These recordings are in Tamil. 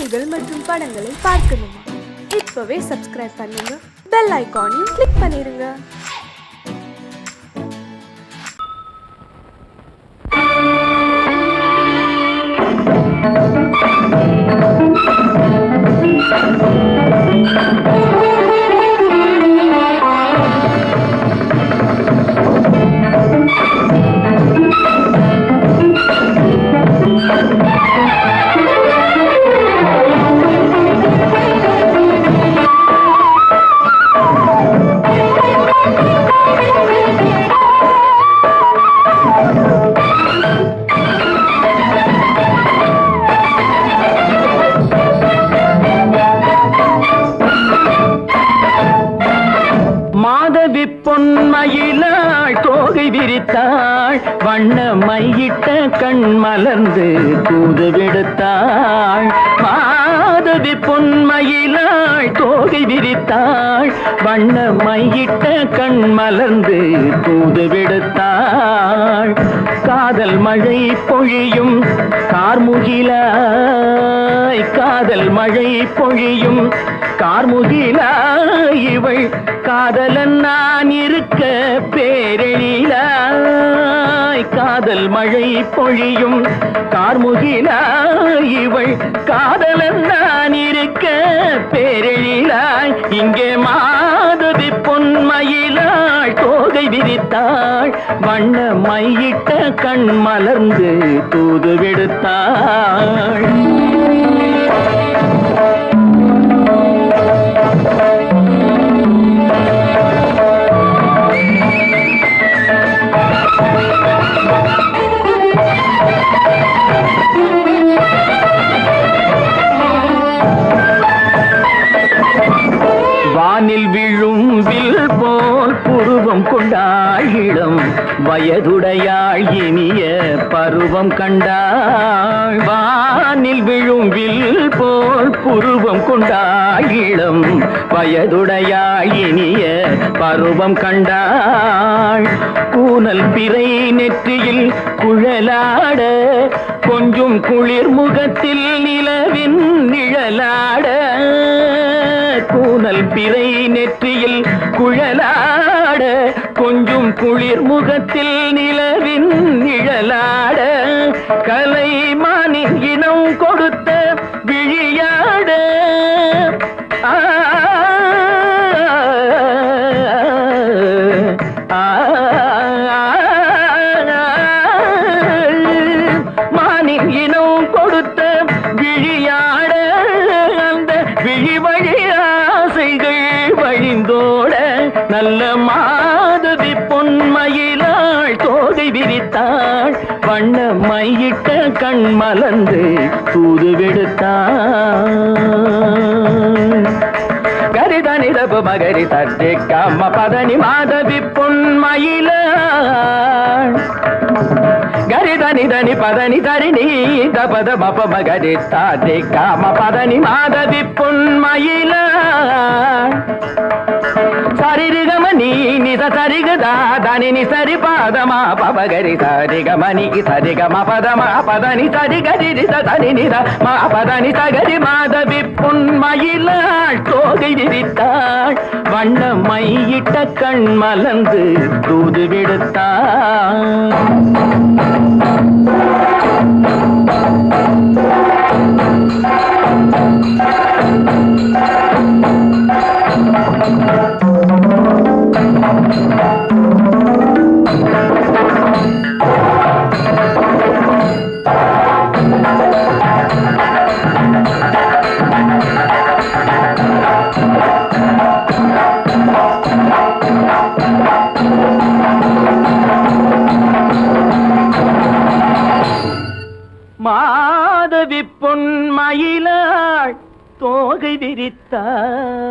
செய்திகள் மற்றும் படங்களை பார்க்கணுமா? இப்பவே சப்ஸ்கிரைப் பண்ணுங்க, பெல் ஐகானையும் கிளிக் பண்ணிருங்க. பொன்மயிலாள் தோகை விரித்தாள், வண்ண மையிட்ட கண் மலர்ந்து தூது விடுத்தாள். மாதவி பொன்மயிலாள் தோகை விரித்தாள், வண்ண மையிட்ட கண் மலர்ந்து தூது விடுத்தாள். காதல் மழை பொழியும் கார்முகிலாய், காதல் மழை பொழியும் கார்முகிலாய், இவள் காதலன் நான் இருக்க பேரெழிலாய். காதல் மழை பொழியும் கார்முகிலாய், இவள் காதலன் நான் இருக்க பேரெழிலாய். இங்கே மாதவி பொன்மயிலாள் தோகை விரித்தாள், வண்ண மையிட்ட கண் மலர்ந்து தூது விடுத்தாள். வானில் விழும் வில் போல் புருவம் கொண்டாள், இளம் வயதுடையாள் இனிய பருவம் கண்டாள். வானில் விழும் வில் போல் புருவம் கொண்டாள், இளம் வயதுடையாள் இனிய பருவம் கண்டாள். கூனல் பிறை நெற்றியில் குழலாட, கொஞ்சம் குளிர் முகத்தில் நிலவின் நிழலாட. கூனல் பிறை நெற்றியில் குழலாட, கொஞ்சம் குளிர் முகத்தில் நிலவின் நிழலாட. கலைமானின் இனம் கொடுத்த விழியாட, மானின் இனம் கொடுத்த விழியாட. அந்த விழி வழி ஆசைகள் வழிந்தோட, நல்ல மாதவி பொன்மயிலாள் தோகை விரித்தாள், வண்ண மையிட்ட கண் மலர்ந்து தூது விடுத்தாள். கரிதனி தபு மகரி தட்டி கம்ம பதனி மாதவி பொன்மயிலாள். கரிதனி தனி பதனி தரிணி தபத மப மகரி தாட்டி காம பதனி மாதவி பொன்மயிலாள். சரிகமணி நித சரிகதா தனி நி சரி பாதமா பபகரி சரிகமணி சரிகம பதமா பதனி சரிகரி தனி நித மா பதனி சகரி மாதவி பொன்மயிலாள் தோகை விரித்தாள், வண்ண மையிட்ட கண் மலர்ந்து தூது விடுத்தாள். மாதவி பொன்மயிலாள் தோகை விரித்தாள்.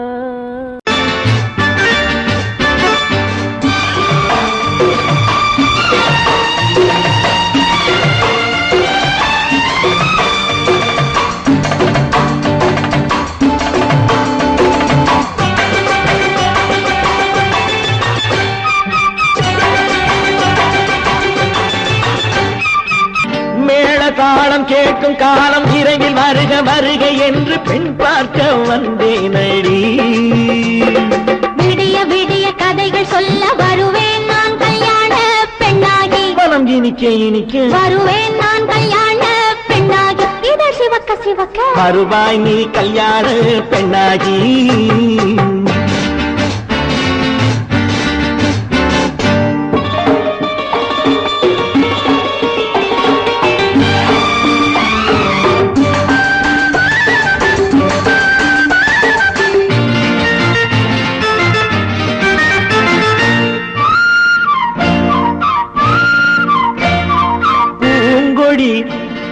தாளம் கேட்கும் காலம் விரைவில் வருக வருகை என்று பெண் பார்க்க வந்தேனடி. விடிய விடிய கதைகள் சொல்ல வருவேன் நான் கல்யாண பெண்ணாகி. மனம் இனிக்க இனிக்க வருவேன் நான் கல்யாண பெண்ணாகி. இதழ் சிவக்க சிவக்க வருவாய் நீ கல்யாண பெண்ணாகி.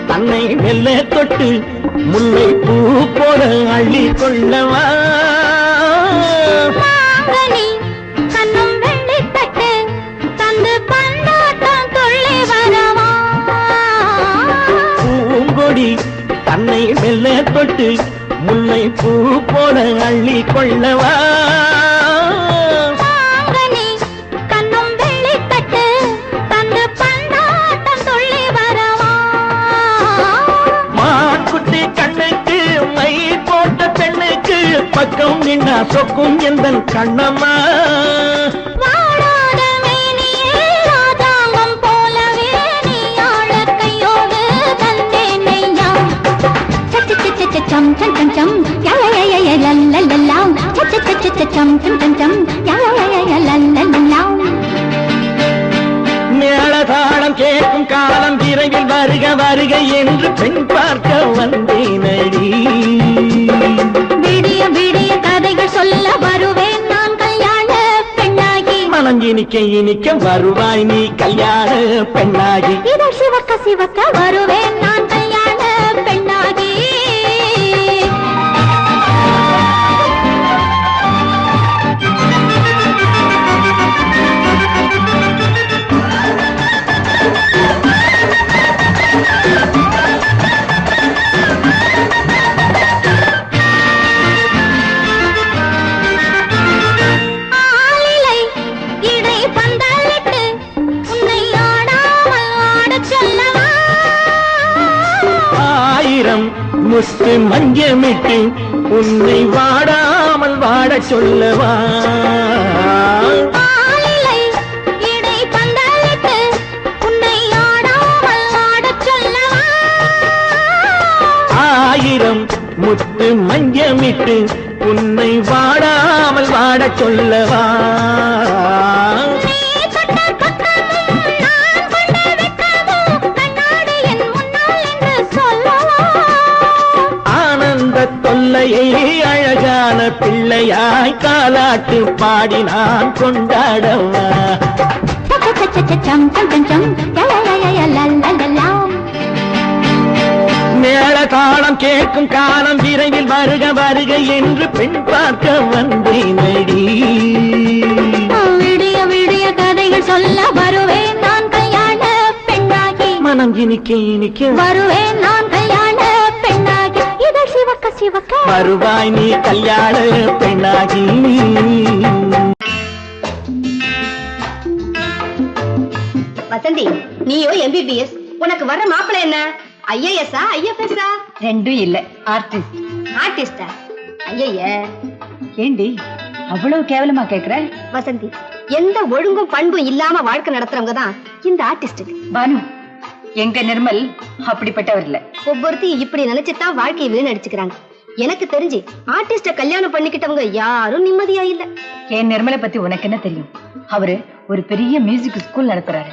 தன்னை மெல்ல தொட்டு முல்லை பூ போல அள்ளி கொள்ளவா. கண்ணும் வெள்ளி தட்டு தந்து பந்தாட்டம் துள்ளி வரவா. பூங்கொடி தன்னை மெல்ல தொட்டு முல்லை பூ போல அள்ளி கொள்ளவா. பக்கம் நின்னா சொக்கும் எந்தன் கண்ணம்மா. வாழாத மேனியே ராஜாங்கம் போலவே நீ ஆழ கையோடு தந்தேன் நெய்யா. சச்ச சச்ச சம் சம் சம் சம் யய லல்லல்லாம். சச்ச சச்ச சம் சம் சம் சம் யய லல்லல்லாம். மேளதாளம் கேட்கும் காலம் விரைவில் வருக வருக என்று பெண் பார்க்க வந்தேனடி. விடிய விடிய கதைகள் சொல்ல வருவேன் நான் கல்யாண பெண்ணாகி. மனம் இனிக்க இனிக்க வருவாய் நீ கல்யாண பெண்ணாகி. இதழ் சிவக்க சிவக்க வருவேன் நான் கல்யாண பெண்ணாகி. முத்து மஞ்சமிட்டு உன்னை வாடாமல் வாட சொல்லவா. ஆயிரம் முத்து மஞ்சமிட்டு உன்னை வாடாமல் வாட சொல்லவா. தொல்லையை அழகான பிள்ளையாய் காலாட்டு பாடி நான் கொண்டாடவா. மேள தாளம் கேட்கும் காலம் விரைவில் வருக வருக என்று பெண் பார்க்க வந்தேனடி. விடிய விடிய கதைகள் சொல்ல வருவேன் நான் கல்யாண பெண்ணாகி. மனம் இனிக்க இனிக்க வருவேன் நான் கல்யாண பெண்ணாகி. இதழ் சிவக்க சிவக்க வருவாய் நீ கல்யாண பெண்ணாகி. வசந்தி, நீயோ எம்பிபிஎஸ், உனக்கு வர்ற மாப்பிள்ளை என்ன? ஐஏஎஸ்ஆ ஐஎஃப்எஸ்ஆ? ரெண்டும் இல்ல, ஆர்டிஸ்ட். ஆர்டிஸ்டா? ஐய ஏண்டி அவ்வளவு கேவலமா கேக்குற? வசந்தி, எந்த ஒழுங்கும் பண்பும் இல்லாம வாழ்க்கை நடத்துறவங்க தான் இந்த ஆர்டிஸ்ட். பானு, எங்க நிர்மல் அப்படிப்பட்டவர் இல்ல. ஒவ்வொருத்தையும் இப்படி நினைச்சுதான் வாழ்க்கையை வீணடிச்சுக்கிறாங்க. எனக்கு தெரிஞ்சு ஆர்டிஸ்ட கல்யாணம் பண்ணிக்கிட்டவங்க யாரும் நிம்மதியா இல்ல. என் நிர்மலை பத்தி உனக்கு என்ன தெரியும்? அவரு ஒரு பெரிய மியூசிக் ஸ்கூல் நடத்துறாரு.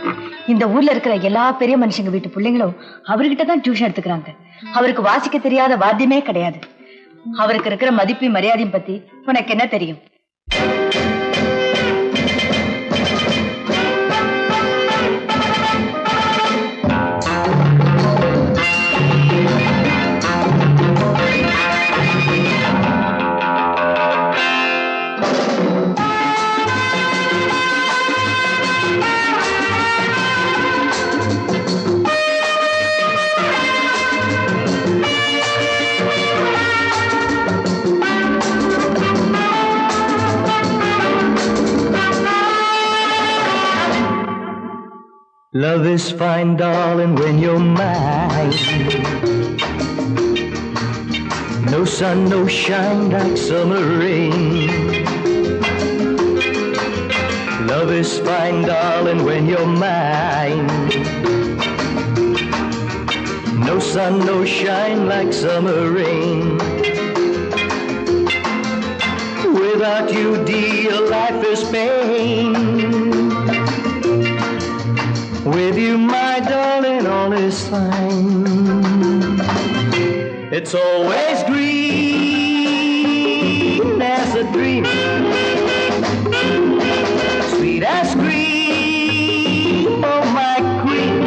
இந்த ஊர்ல இருக்கிற எல்லா பெரிய மனுஷங்க வீட்டு பிள்ளைங்களும் அவர்கிட்ட தான் டியூஷன் எடுத்துக்கிறாங்க. அவருக்கு வாசிக்க தெரியாத வாத்தியமே கிடையாது. அவருக்கு இருக்கிற மதிப்பு மரியாதையும் பத்தி உனக்கு என்ன தெரியும்? Love is fine, darling, when you're mine. No sun, no shine like summer rain. Love is fine, darling, when you're mine. No sun, no shine like summer rain. Without you, dear, life is pain. With you, my darling, all is fine. It's always green as a dream, sweet as cream, oh my queen.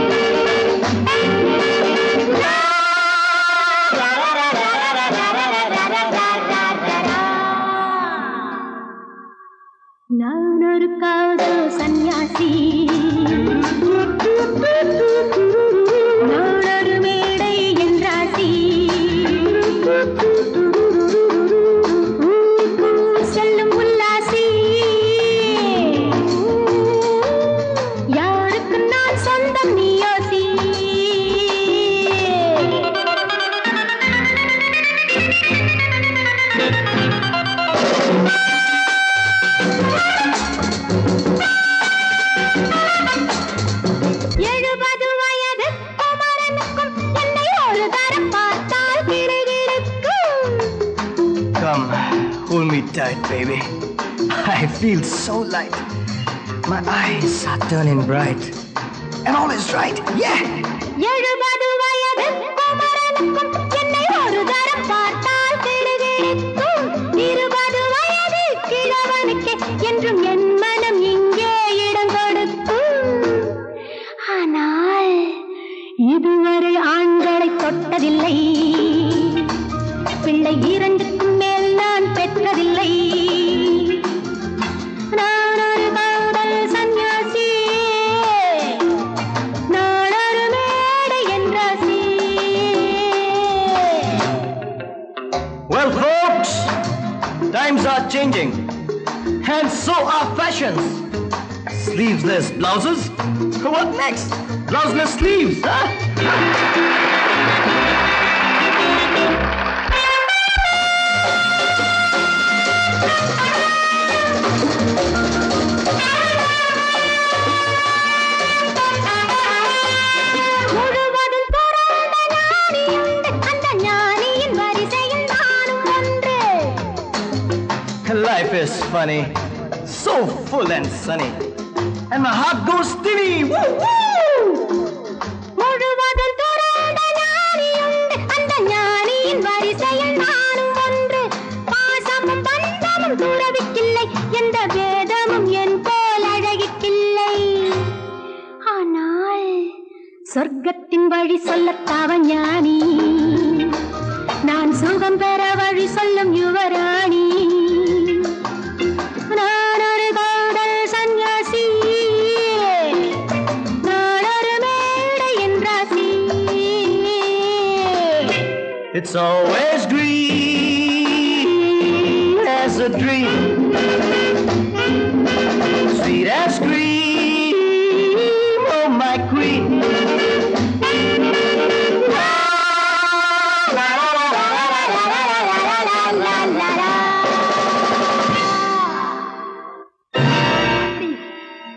நான் ஒரு காதல் சன்னியாசி, நான் ஒரு மேடை என்றாசி, செல்லும் உல்லாசி, யாருக்கு நான் சொந்தம் நீ யோசி. Come, hold me tight, baby. I feel so light. My eyes are turning bright. And all is right, yeah! 70 வயது குமரனுக்கும் என்னை ஒரு தரம் பார்த்தால் கிடுகிடுக்கும். 20 வயது கிழவனுக்கே என்றும் என் மனம் இங்கே இடம் கொடுக்கும். ஆனால் இதுவரை ஆண்களை தொட்டதில்லை, பிள்ளை 2க்கும் மேல் நான் பெற்றதில்லை. நான் ஒரு காதல் சன்னியாசி, நான் ஒரு மேடை என்றாசி. Well, folks, times are changing. And so are fashions. Sleeveless blouses? What next? Blouseless sleeves, huh? முழுவதும் துறந்த ஞானியுண்டு, அந்த ஞானியின் வரிசையில் நானும் ஒன்று. Life is funny, so full and sunny. And my heart goes steady. Woo, woo! முழுவதும் துறந்த ஞானியுண்டு, அந்த ஞானியின் வரிசையில் நானும் ஒன்று. பாசமும் பந்தமும் துறவிக்கில்லை, எந்த வேதமும் என் போல் அழகிக்கில்லை. ஆனால் சொர்க்கத்தின் வழி சொல்லத்தாவ ஞானி, நான் சுகம் பெற வழி சொல்லும் யுவராணி. நான் ஒரு காதல் சன்னியாசி, நான் ஒரு மேடை என்றாசி. It's always green as a dream, sweet as cream, oh my queen.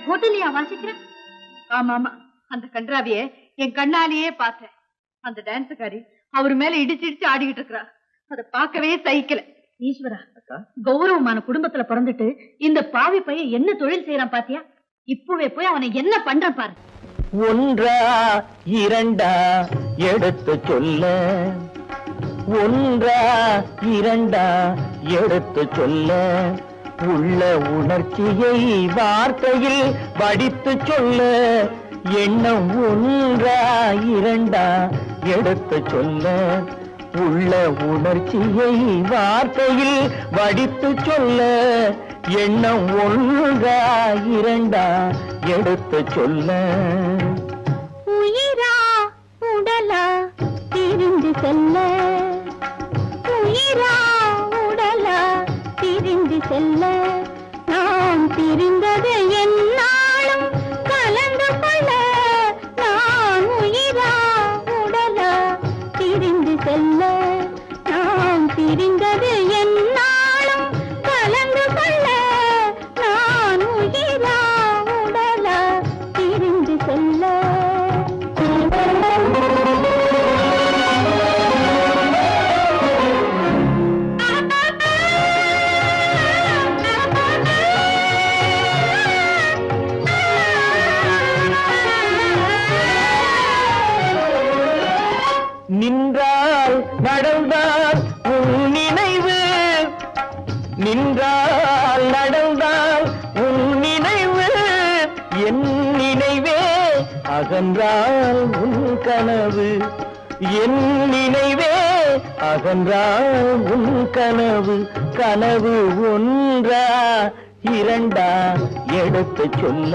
ஹோட்டலியா வாசிக்கிறேன்? ஆமா ஆமா, அந்த கன்றாவிய என் கண்ணாலேயே பார்த்தேன். அந்த டான்ஸுக்காரி அவர் மேல இடிச்சு ஆடிக்கிட்டு இருக்கிறா. அதை பார்க்கவே சகிக்கல. ஈஸ்வரா, கௌரவமான குடும்பத்துல பிறந்துட்டு இந்த பாவி பையன் என்ன தொழில் செய்யறான் பாத்தியா? இப்பவே போய் அவனை என்ன பண்றான் பாரு. ஒன்றா இரண்டா எடுத்து சொல்ல, ஒன்றா இரண்டா எடுத்து சொல்ல, உள்ள உணர்ச்சியை வார்த்தையில் வடித்து சொல்ல, எண்ணம் ஒன்றா இரண்டா எடுத்து சொல்ல, உள்ள உணர்ச்சியை வார்த்தையில் வடித்து சொல்ல, எண்ணம் ஒன்றா இரண்டா எடுத்து சொல்ல. உயிரா உடலா திரிந்து செல்ல, உயிரா உடலா திரிந்து செல்ல, நாம் பிரிந்தது என்னாலும் கலந்து கொள்ள, நான் உயிரா உடலா திரிந்து செல்ல, நாம் பிரிந்தது என்னாலும் கலந்து கொள்ள நான் உயிரா உடலா பிரிந்து செல்ல நின்றால் நடந்தால் உன் நினைவு நின்றால் நடந்தால் உன் நினைவு என் நினைவே அகன்றால் உன் கனவு என் நினைவே அகன்றால் உன் கனவு கனவு ஒன்றா இரண்டா எடுத்து சொல்ல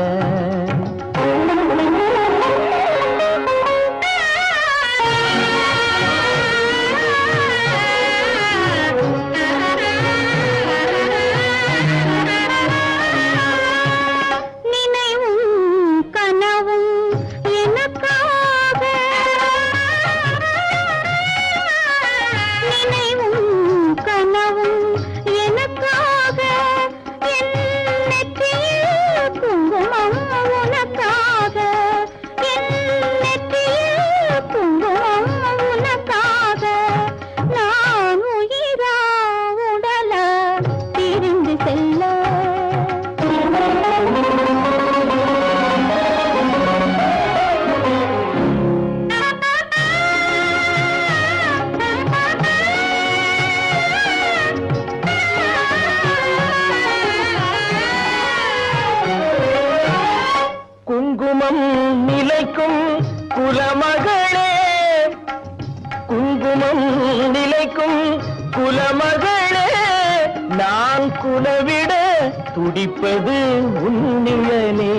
குங்குமம் நிலைக்கும் குலமகளே குங்குமம் நிலைக்கும் குலமகளே நான் குலவிட துடிப்பது உன்னிழலே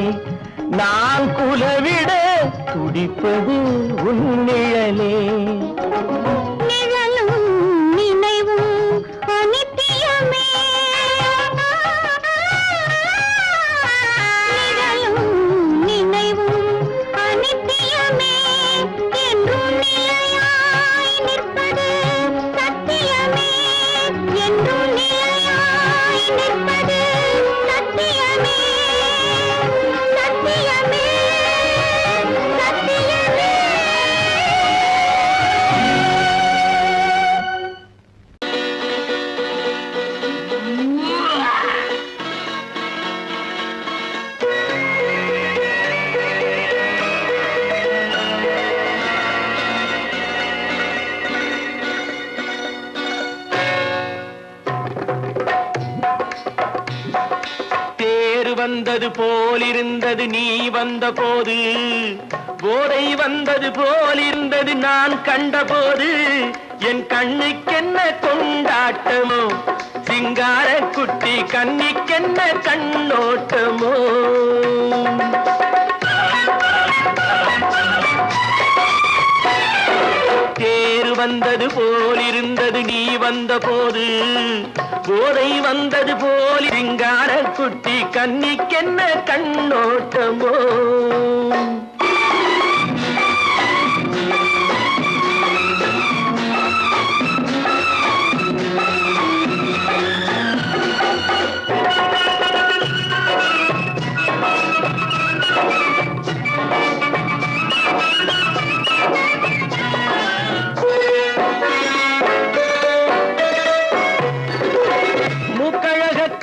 நான் குலவிட துடிப்பது உன்னிழலே நிழலும் நினைவும் அனித்தியமே நிழலும் நினைவும் அனித்தியமே என்றும் நிலையாய் நிற்பது சத்தியமே என்றும் நிலையாய் நிற்பது சத்தியமே சத்தியமே சத்தியமே தேர் வந்தது போலிருந்தது நீ வந்த போது போதை வந்தது போலிருந்தது நான் கண்டபோது என் கண்ணுக்கென்ன கொண்டாட்டமோ சிங்கார குட்டி கண்ணிக்கென்ன கண்ணோட்டமோ தேர் வந்தது போலிருந்தது நீ வந்த போது போதை வந்தது போல் சிங்கார குட்டி கண்ணிக்கென்ன கண்ணோட்டமோ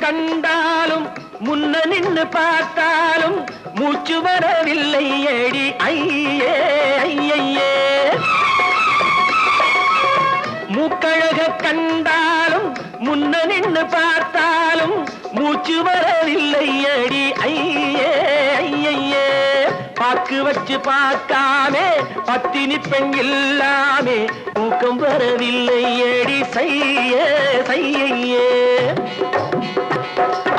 கண்டாலும் முன்ன நின்று பார்த்தாலும் மூச்சு வரவில்லை ஏடி ஐயே ஐயே மூக்கழக கண்டாலும் முன்ன நின்று பார்த்தாலும் மூச்சு வரவில்லை ஏடி ஐயே ஐயே பாக்கு வச்சு பார்க்காமே பத்தினி பெண் இல்லாமே தூக்கம் வரவில்லை ஏடி செய்ய செய்யே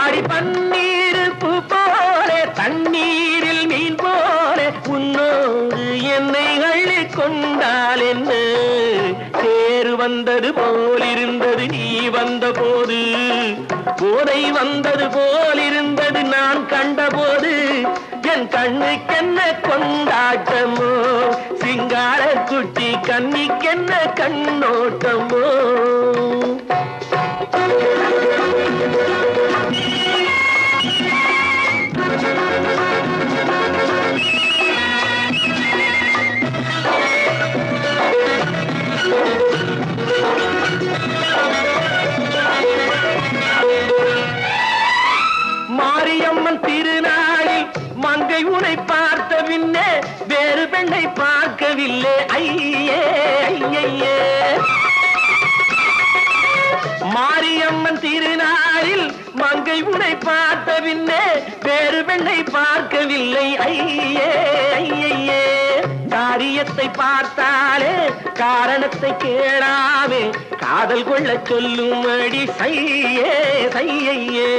அடி பன்னீர் பூ போல தண்ணீரில் மீன் போல உன்னோடு என்னை அள்ளி கொண்டால் என்ன தேர் வந்தது போலிருந்தது நீ வந்த போது போதை வந்தது போலிருந்தது நான் கண்டபோது என் என் கண்ணுக்கென்ன கொண்டாட்டமோ சிங்கார குட்டி கண்ணிக்கென்ன கண்ணோட்டமோ மாரியம்மன் திருநாளில் மங்கை உனை பார்த்த பின்னே வேறு பெண்ணை பார்க்கவில்லை ஐயே ஐயே மாரியம்மன் திருநாளில் மங்கை உனை பார்த்த பின்னே வேறு பெண்ணை பார்க்கவில்லை ஐயே ஐயே காரியத்தை பார்த்தாலே காரணத்தை கேளாமே காதல் கொள்ள சொல்லும்படி சையே சையே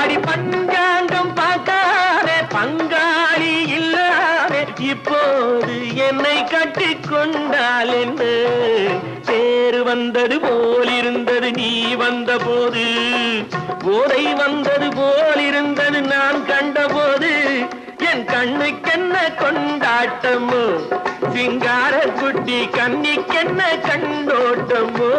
அடி பஞ்சாங்கம் பார்க்காதே பங்காளி இல்லாதே இப்போது என்னை கட்டி கொண்டால் என்ன பேரு வந்தது போலிருந்தது நீ வந்த போது போதை வந்தது போலிருந்தது நான் கண்டபோது என் கண்ணுக்கென்ன கொண்டாட்டமோ சிங்கார குட்டி கண்ணிக்கென்ன கண்டோட்டமோ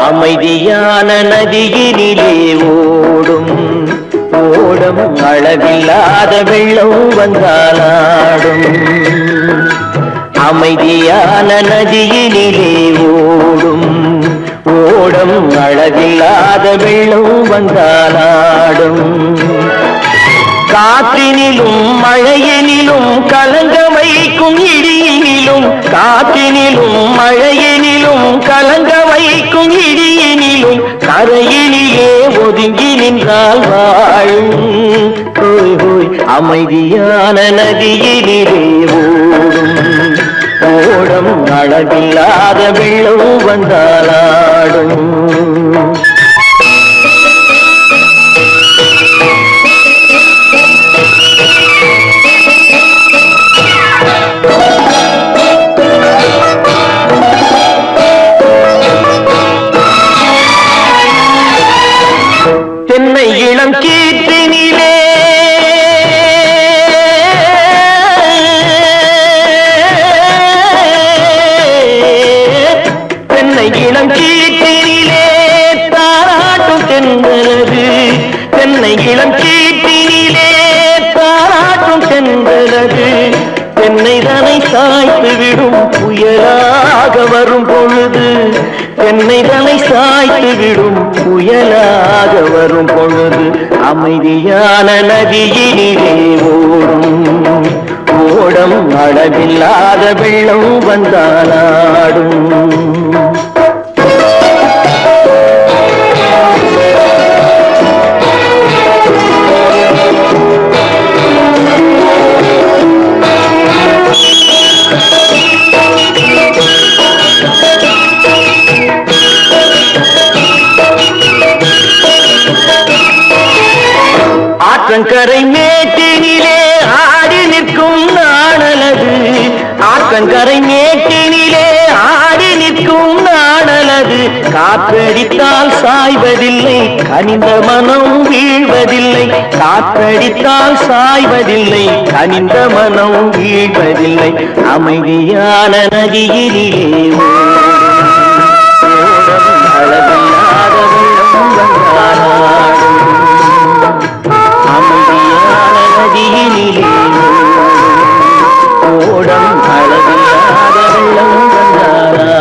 அமைதியான நதியினிலே ஓடும் ஓடம் அளவில்லாத வெள்ளம் வந்தாலாடும் அமைதியான நதியினிலே ஓடும் ஓடம் அளவில்லாத வெள்ளம் வந்தாலாடும் காற்றினிலும் மழையினிலும் கலங்க வைக்கும் இடியினிலும் காற்றினிலும் மழையினிலும் கலங்க வைக்கும் இடியினிலும் கரையினிலே ஒதுங்கி நின்றால் வாழும் ஹோய் ஹோய் அமைதியான நதியினிலே ஓடும் ஓடம் அளவில்லாத வெள்ளம் வந்தாலாடும் தென்னை இளம் கீற்றினிலே தென்னை இளம் கீற்றினிலே தாராட்டும் தென்றலது தென்னை இளம் கீற்றினிலே தாராட்டும் தென்றலது தென்னைதனை சாய்த்து விடும் புயலாக வரும் பொழுது தென்னைதனை சாய்த்து விடும் புயலாக வரும் பொழுது அமைதியான நதியினிலே ஓடும் ஓடம் அளவில்லாத வெள்ளம் வந்தாலாடும் ஆற்றங்கரை மேட்டினிலே ஆடி நிற்கும் நாணலது ஆற்றங்கரை மேட்டினிலே ஆடி நிற்கும் நாணலது காற்றடித்தால் சாய்வதில்லை கனிந்த மனம் வீழ்வதில்லை காற்றடித்தால் சாய்வதில்லை கனிந்த மனம் வீழ்வதில்லை அமைதியான நதியினிலே அளவில்லாத வெள்ளம் வந்தாலாடும் அமைதியான நதியினிலே ஓடம் அளவில்லாத வெள்ளம் வந்தாலாடும்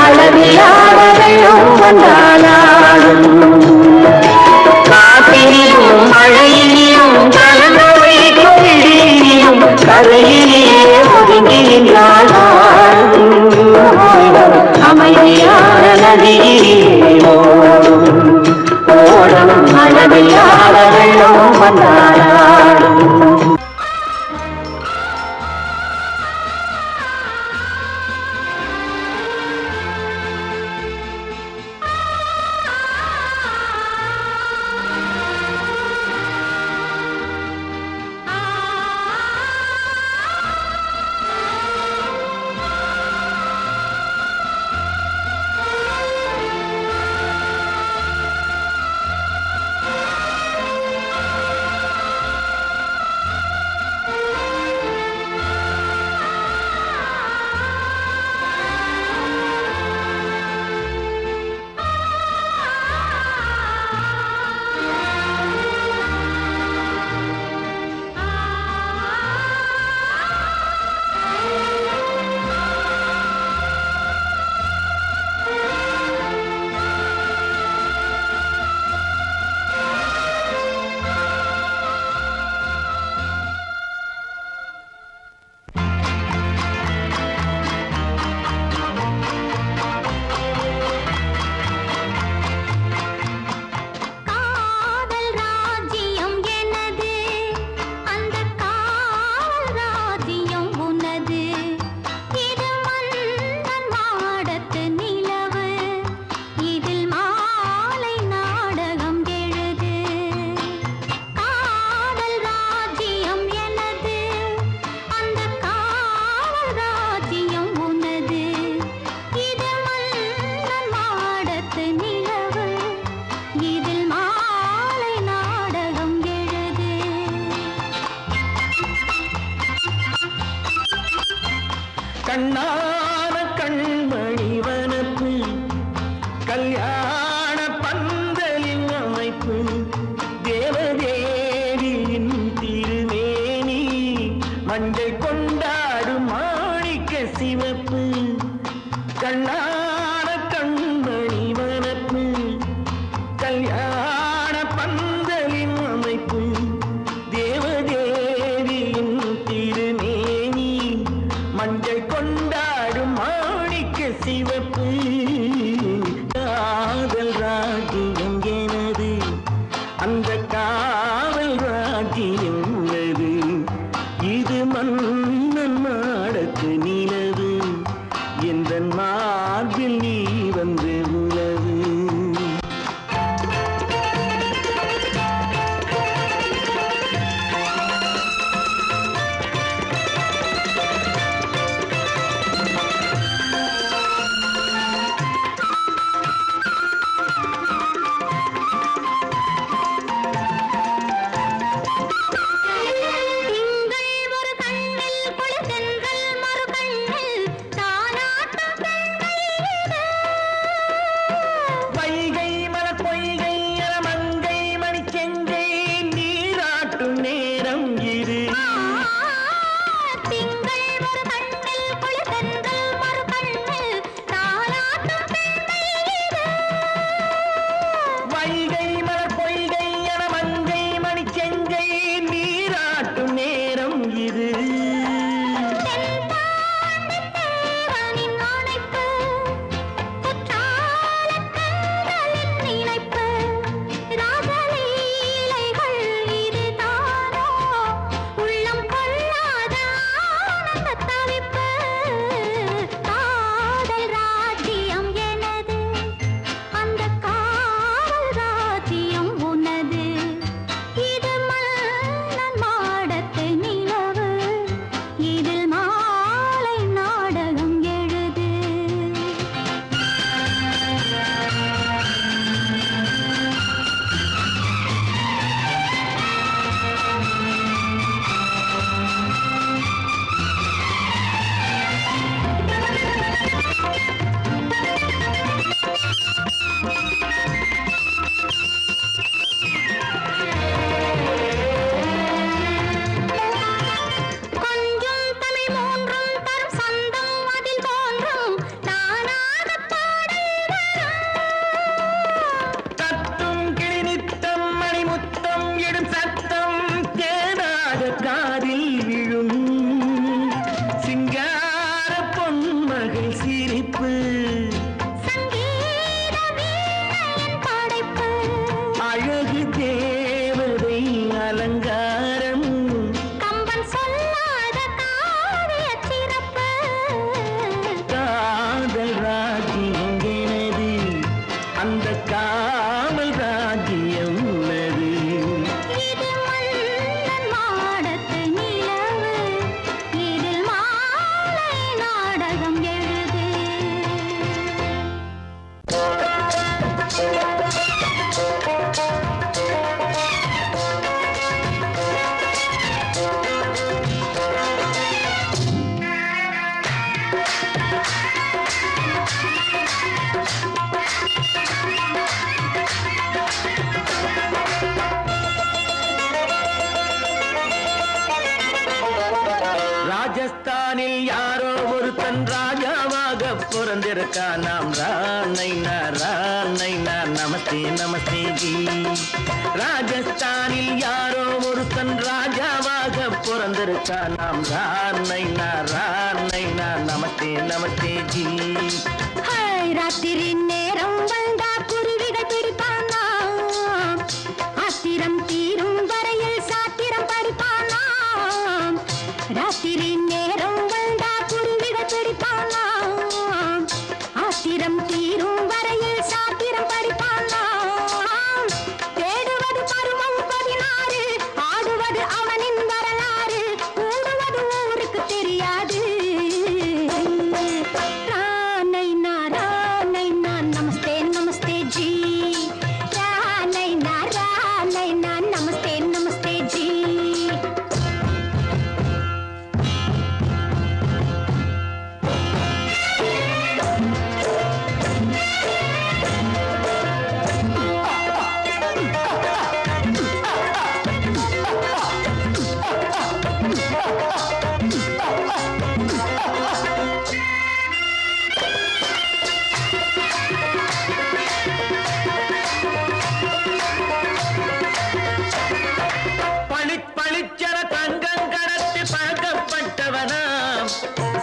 அளவில்லாத வெள்ளம் வந்தாலாடும் காற்றிலும் மழையிலும் கலந்த வைக்கும் இடியிலும் கரையிலே ஒதுங்கி நின்றாலும் அமைதியான நதியிலே ஓடும் அளவில்லாத வெள்ளம் வந்தாலாடும் கண்ணான கண்மணி வனப்பு கல்யாண பந்தலின் அமைப்பு தேவதேவியின் திருமேனி மஞ்சள் கொண்டாடும் மாணிக்க சிவப்பு கண்ணான கண்மணி வனப்பு கல்யாண பந்தலின் அமைப்பு தேவதேவியின் திருமேனி மஞ்சள் கொண்டாடும் மாணிக்க சிவப்பு காதல் ராஜ்யம் எனது அந்த காவல் ராஜ்யம் உள்ளது இது மன்னன் மாடத்து நிலவு எந்த மார்பில் நீ வந்து உலவு ராஜஸ்தானில் யாரோ ஒருத்தன் ராஜாவாக பிறந்திருக்கான். நாம் ராணைனா நமஸ்தே நமஸ்தே ஜி. ராஜஸ்தானில் யாரோ ஒருத்தன் ராஜாவாக பிறந்திருக்கான். நாம் ராணைனா நமஸ்தே நமஸ்தே ஜி. ராத்திரி நேரம் வந்தா குருவிகள் பிடிப்பானா, ஆத்திரம் தீரும் வரையில் சாத்திரம் படிப்பானா. ராத்திரி நேரம் வந்தா குருவிகள் பிடிப்பானா, ஆத்திரம் தீரும் வரையில் சாத்திரம் படிப்பானா. தேடுவது பருவம் 16, ஆடுவது அவனின் வரலாறு, கூடுவது ஊருக்கு தெரியாது. நமஸ்தே நமஸ்தே ஜி. நமஸ்தே நமஸ்தே ஜி. பளிச்சென தங்கம் கடத்தி பழக்கப்பட்டவனாம்.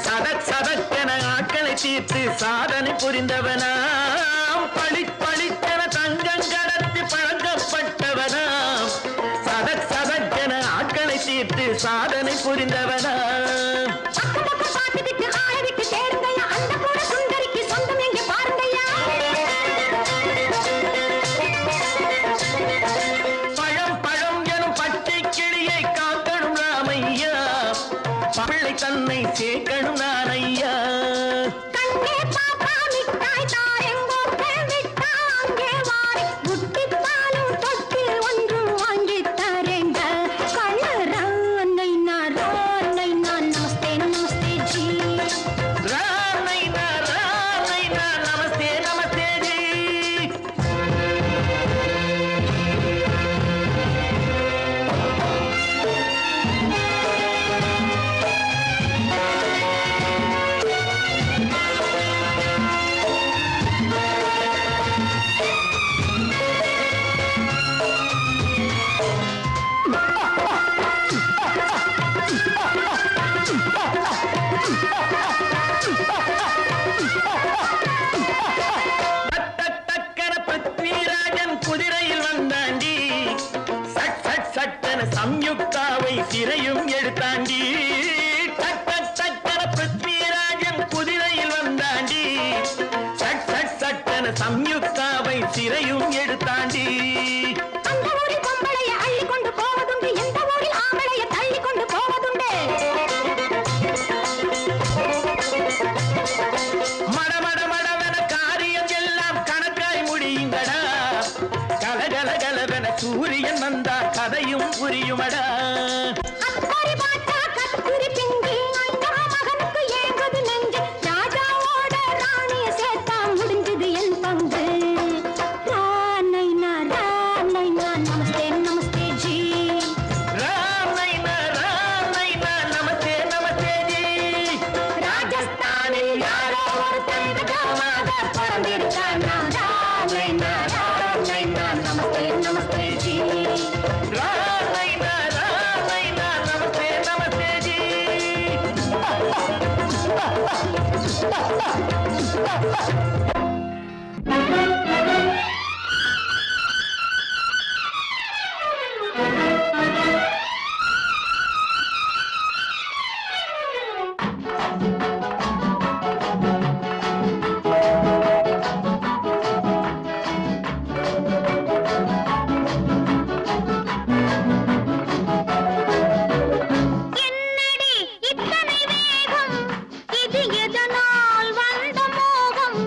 சதக்கென ஆட்களை தீர்த்து சாதனை புரிந்தவனாம். பளிச்சென தங்கம் கடத்தி பழக்கப்பட்டவனாம். சதக்கென ஆட்களை தீர்த்து சாதனை புரிந்தவனாம். பிள்ளை தன்னை சேர்க்கணும் நான் ஐயா. கண்ணே பாப்பா மிட்டாய் தாயங்கோ விட்டா அங்கே வாரி புட்டிப்பாலும் தொட்டு ஒன்று வாங்கி தரேங்க. கண்ணு ராணைனா நமஸ்தே நமஸ்தே ஜி. ராணைனா நமஸ்தே நமஸ்தே ஜி. குதிரையில் வந்தாண்டி, சட்டென சம்யுக்தாவை சிறையும் எடுத்தாண்டி. பிருத்விராஜன் குதிரையில் வந்தாண்டி, சட்டென சம்யுக்தாவை சிறையும் எடுத்தாண்டி. அந்த ஊரில் பொம்பளைய அள்ளி கொண்டு போவதுண்டு, எந்த ஊரில் ஆம்பளைய தள்ளி கொண்டு போவதுண்டு. மடமடவென காரியம் எல்லாம் கணக்காய் முடியுங்கடா. கலகலகலவென சூரியன் வந்தா கதையும் புரியுமடா. அக்கறை பார்த்தா கத்திரி பிஞ்சு, அந்த மகனுக்கு ஏங்குது நெஞ்சு. ராஜாவோட ராணிய சேர்த்தா முடிஞ்சது என் பங்கு. ராணைனா நமஸ்தே நமஸ்தே ஜி. ராணைனா நமஸ்தே நமஸ்தே ஜி. ராஜஸ்தானில் யாரோ ஒருத்தன் ராஜாவாக பிறந்திருக்கானா. ராணைனா நமஸ்தே நமஸ்தே ஜி. ராணைனா நமஸ்தே நமஸ்தே ஜி. என்னடி இத்தனை வேகம், இது எதனால் வந்த மோகம்.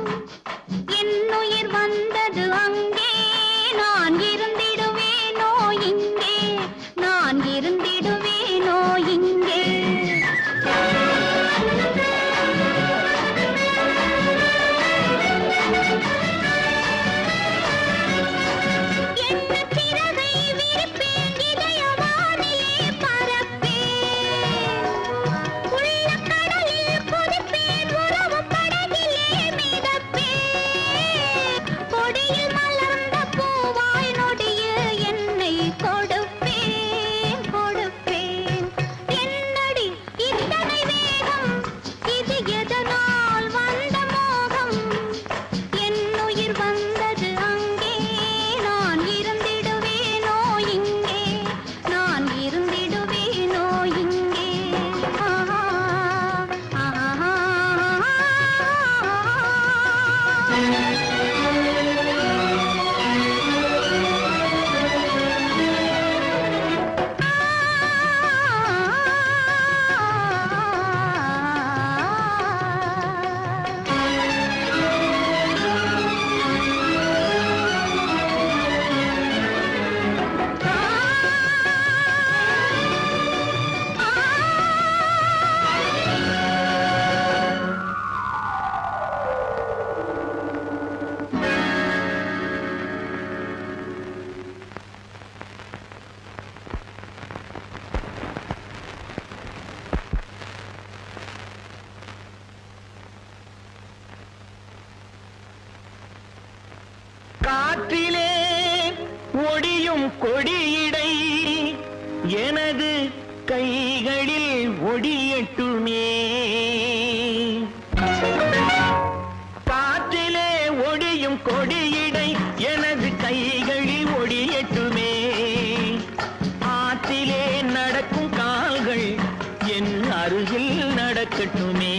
காற்றிலே ஒடியும் கொடியிடை எனது கைகளில் ஒடியட்டுமே. காற்றிலே ஒடியும் கொடியிடை எனது கைகளில் ஒடியட்டுமே. ஆற்றிலே நடக்கும் கால்கள் என் அருகில் நடக்கட்டுமே.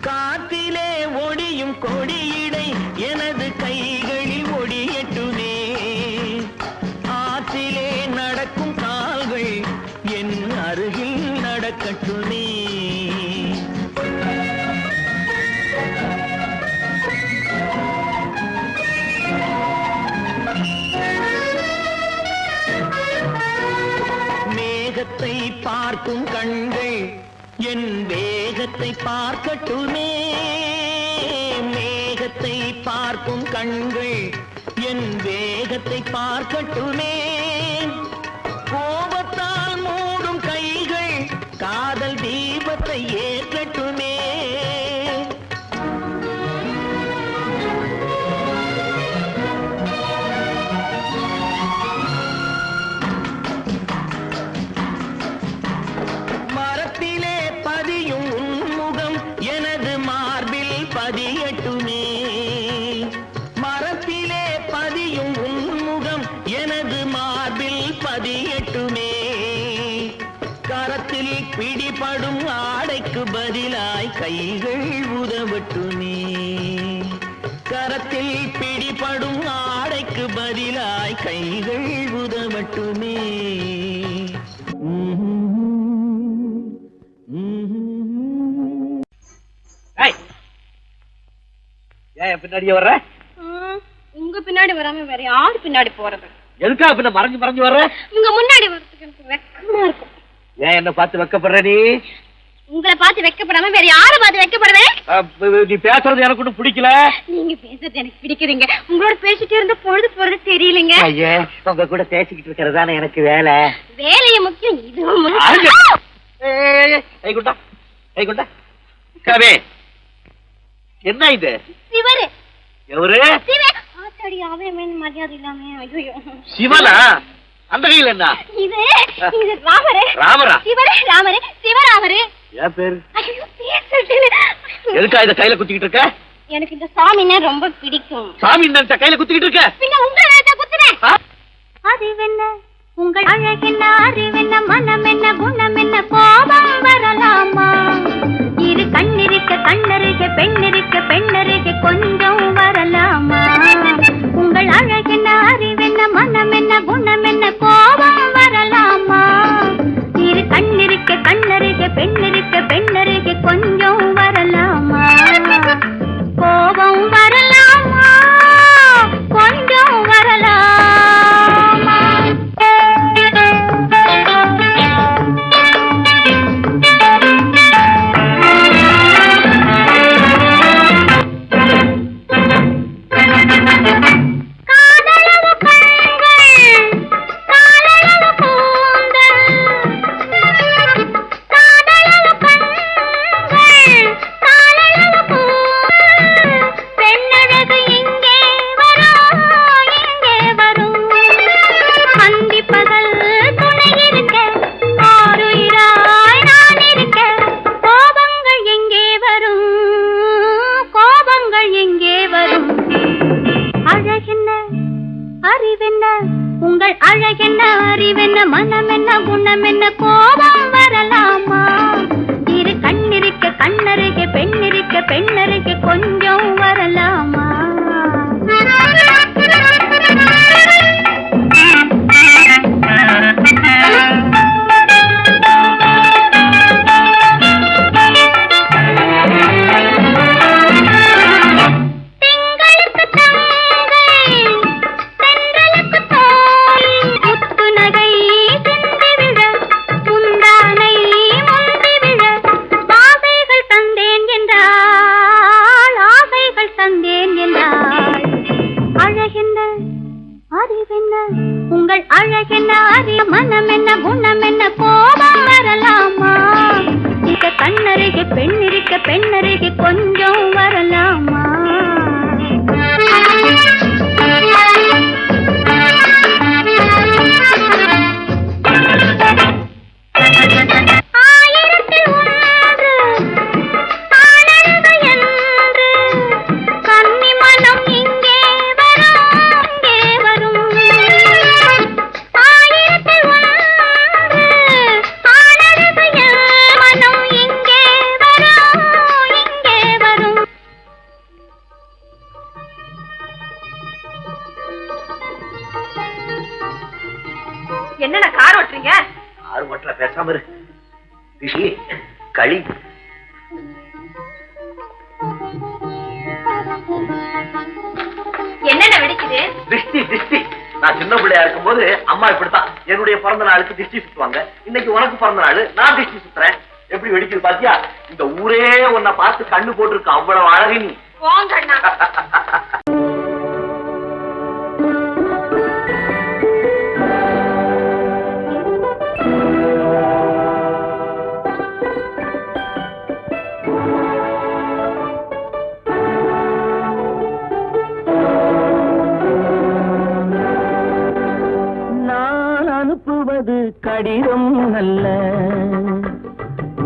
காற்றிலே ஒடியும் கொடியிடை எனது கைகளில் ஒடியட்டுமே. ஆற்றிலே நடக்கும் கால்கள் என் அருகில் நடக்கட்டுமே. மேகத்தை பார்க்கும் கண்கள் என் வேகத்தை பார்க்கட்டுமே. மேகத்தை பார்க்கும் கண்கள் என் வேகத்தை பார்க்கட்டுமே. கோபத்தால் மூடும் கைகள் காதல் தீபத்தை ஏற்றட்டுமே. மரத்திலே பதியும் உன்முகம் எனது மார்பில் பதியட்டுமே. மரத்திலே பதியும் உன்முகம் எனது மார்பில் பதியட்டுமே. கரத்தில் பிடிபடும் ஆடைக்கு பதிலாய் கைகள் உதவட்டுமே. கரத்தில் பிடிபடும் ஆடைக்கு பதிலாய் கைகள் உதவட்டுமே. ஏன் பின்னாடியே வர்ற? உங்க பின்னாடி வராம வேற யாரு பின்னாடி போறது? எதுக்கா பின்ன மறைஞ்சு மறைஞ்சு வர்ற? உங்க முன்னாடி வரதுக்கு எனக்கு வெக்கமா இருக்கும். ஏன் என்ன பார்த்து வெக்கப்படுற நீ? உங்களை பார்த்து வெக்கப்படாம வேற யாரை பார்த்து வெக்கப்படுவேன்? நீ பேசுறது எனக்கு ஒன்றும் பிடிக்கல. நீங்க பேசுறது எனக்கு பிடிக்குதுங்க. உங்களோட பேசிட்டே இருந்த பொழுது போறது தெரியலங்க. ஐயே, உங்க கூட பேசிக்கிட்டு இருக்கிறதானே எனக்கு வேலை. வேலைய முக்கியம், இது கைகுண்டா கவே, என்ன இது? சிவரு எவரு? ஆத்தாடி, அவன் மரியாதை இல்லாம. ஐயோ, சிவனா? அந்த கையில் என்ன? இது ராமரு. ராமரா? சிவரு ராமரு, சிவராமரு. ஏன் பேரு? ஐயோ, பேசுறது. எதுக்கா இத கையில குத்திக்கிட்டு இருக்க? எனக்கு இந்த சாமின்னா ரொம்ப பிடிக்கும். சாமி நினைச்சா கையில குத்திக்கிட்டு இருக்க? பின்ன உங்களை நினைச்சா குத்துறேன். அறிவென்ன உங்கள் அழகென்ன, அறிவென்ன மனம் என்ன, குணம் என்ன, கோபம் வரலாமா? இரு கண்ணிருக்க கண்ணருக, பெண்ணிருக்க பெண்ணருக, கொஞ்சம் வரலாமா? உங்கள் அழகென்ன, அறிவென்ன மனம் என்ன, குணம் என்ன, கோபம் வரலாமா? இரு கண்ணிருக்க கண்ணருக, பெண்ணிருக்க பெண்ணருக, கொஞ்சம் வரலாமா? கோபம் வரலாமா? கொஞ்சம் வரலாமா? உங்கள் அழகென்ன, அறிவென்ன மனம் என்ன, குணம் என்ன, கோபம் வரலாமா? இரு கண்ணிருக்க கண்ணருக, பெண்ணிருக்க பெண்ணருக, கொஞ்சம் வரலாம். என்னென்ன கார் ஓட்டுறீங்க? ஆறு மட்டும் பேசாம இரு ரிஷி. களி என்னென்ன வெடிக்குது? திருஷ்டி திருஷ்டி. நான் சின்ன பிள்ளையா இருக்கும் போது அம்மா இப்படித்தான் என்னுடைய பிறந்த நாளுக்கு திருஷ்டி சுத்துவாங்க. இன்னைக்கு உனக்கு பிறந்த நாள், நான் திருஷ்டி சுத்துறேன். எப்படி வெடிக்குது பாத்தியா? இந்த ஊரே உன்னை பார்த்து கண்ணு போட்டிருக்கு, அவ்வளவு அழகு நீ. போங்கண்ணா. நான் அனுப்புவது கடிதம் அல்ல,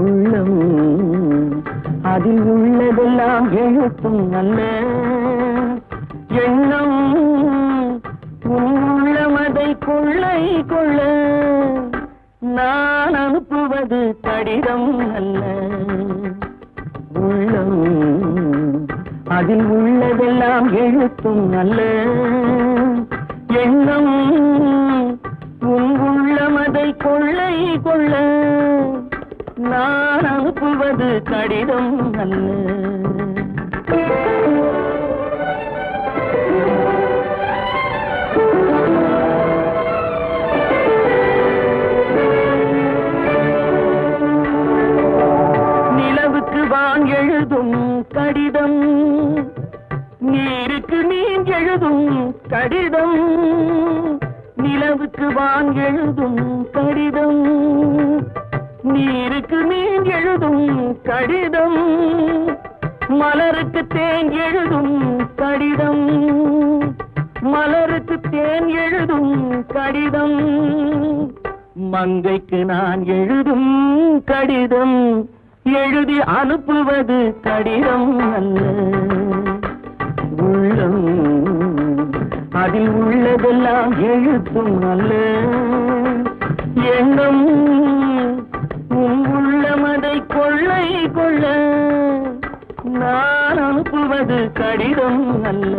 உள்ளம் அதில் உள்ளதெல்லாம் எழுத்தும் அல்ல. எண்ணம் உள்ளமதை கொள்ளை கொள்ள. நான் அனுப்புவது கடிதம் அல்ல, உள்ளம் அதில் உள்ளதெல்லாம் எழுத்தும் அல்ல. எண்ணம் உள்ளமதை கொள்ளை கொள்ள. நான் அனுப்புவது கடிதம் அல்ல. நிலவுக்கு வான் எழுதும் கடிதம், நீருக்கு நீர் எழுதும் கடிதம். நிலவுக்கு வான் எழுதும் கடிதம், நீருக்கு நீர் எழுதும் கடிதம். மலருக்கு தேன் எழுதும் கடிதம், மலருக்கு தேன் எழுதும் கடிதம். மங்கைக்கு நான் எழுதும் கடிதம், எழுதி அனுப்புவது கடிதம் அல்ல. உள்ளம் அதில் உள்ளதெல்லாம் எழுத்தும் அல்ல. எண்ணம் உள்ளமதை கொள்ளை கொள்ள. நான் அனுப்புவது கடிதம் அல்ல.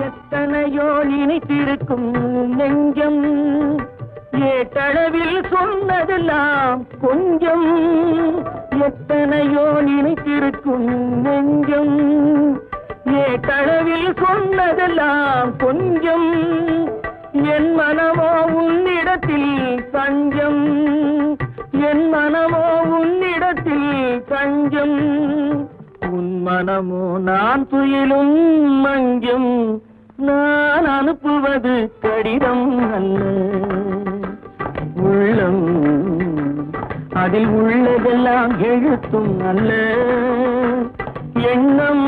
எத்தனையோ நினைத்திருக்கும் நெஞ்சம், ஏட்டளவில் சொன்னதெல்லாம் கொஞ்சம். எத்தனையோ நினைத்திருக்கும் நெஞ்சம், ஏட்டளவில் சொன்னதெல்லாம் கொஞ்சம். என் மனமோ உன்னிடத்தில் தஞ்சம், என் மனமோ உன்னிடத்தில் தஞ்சம். உன் மனமோ நான் துயிலும் மஞ்சம். நான் அனுப்புவது கடிதம் அல்ல. உள்ளம் அதில் உள்ளதெல்லாம் எழுத்தும் அல்ல. எண்ணம்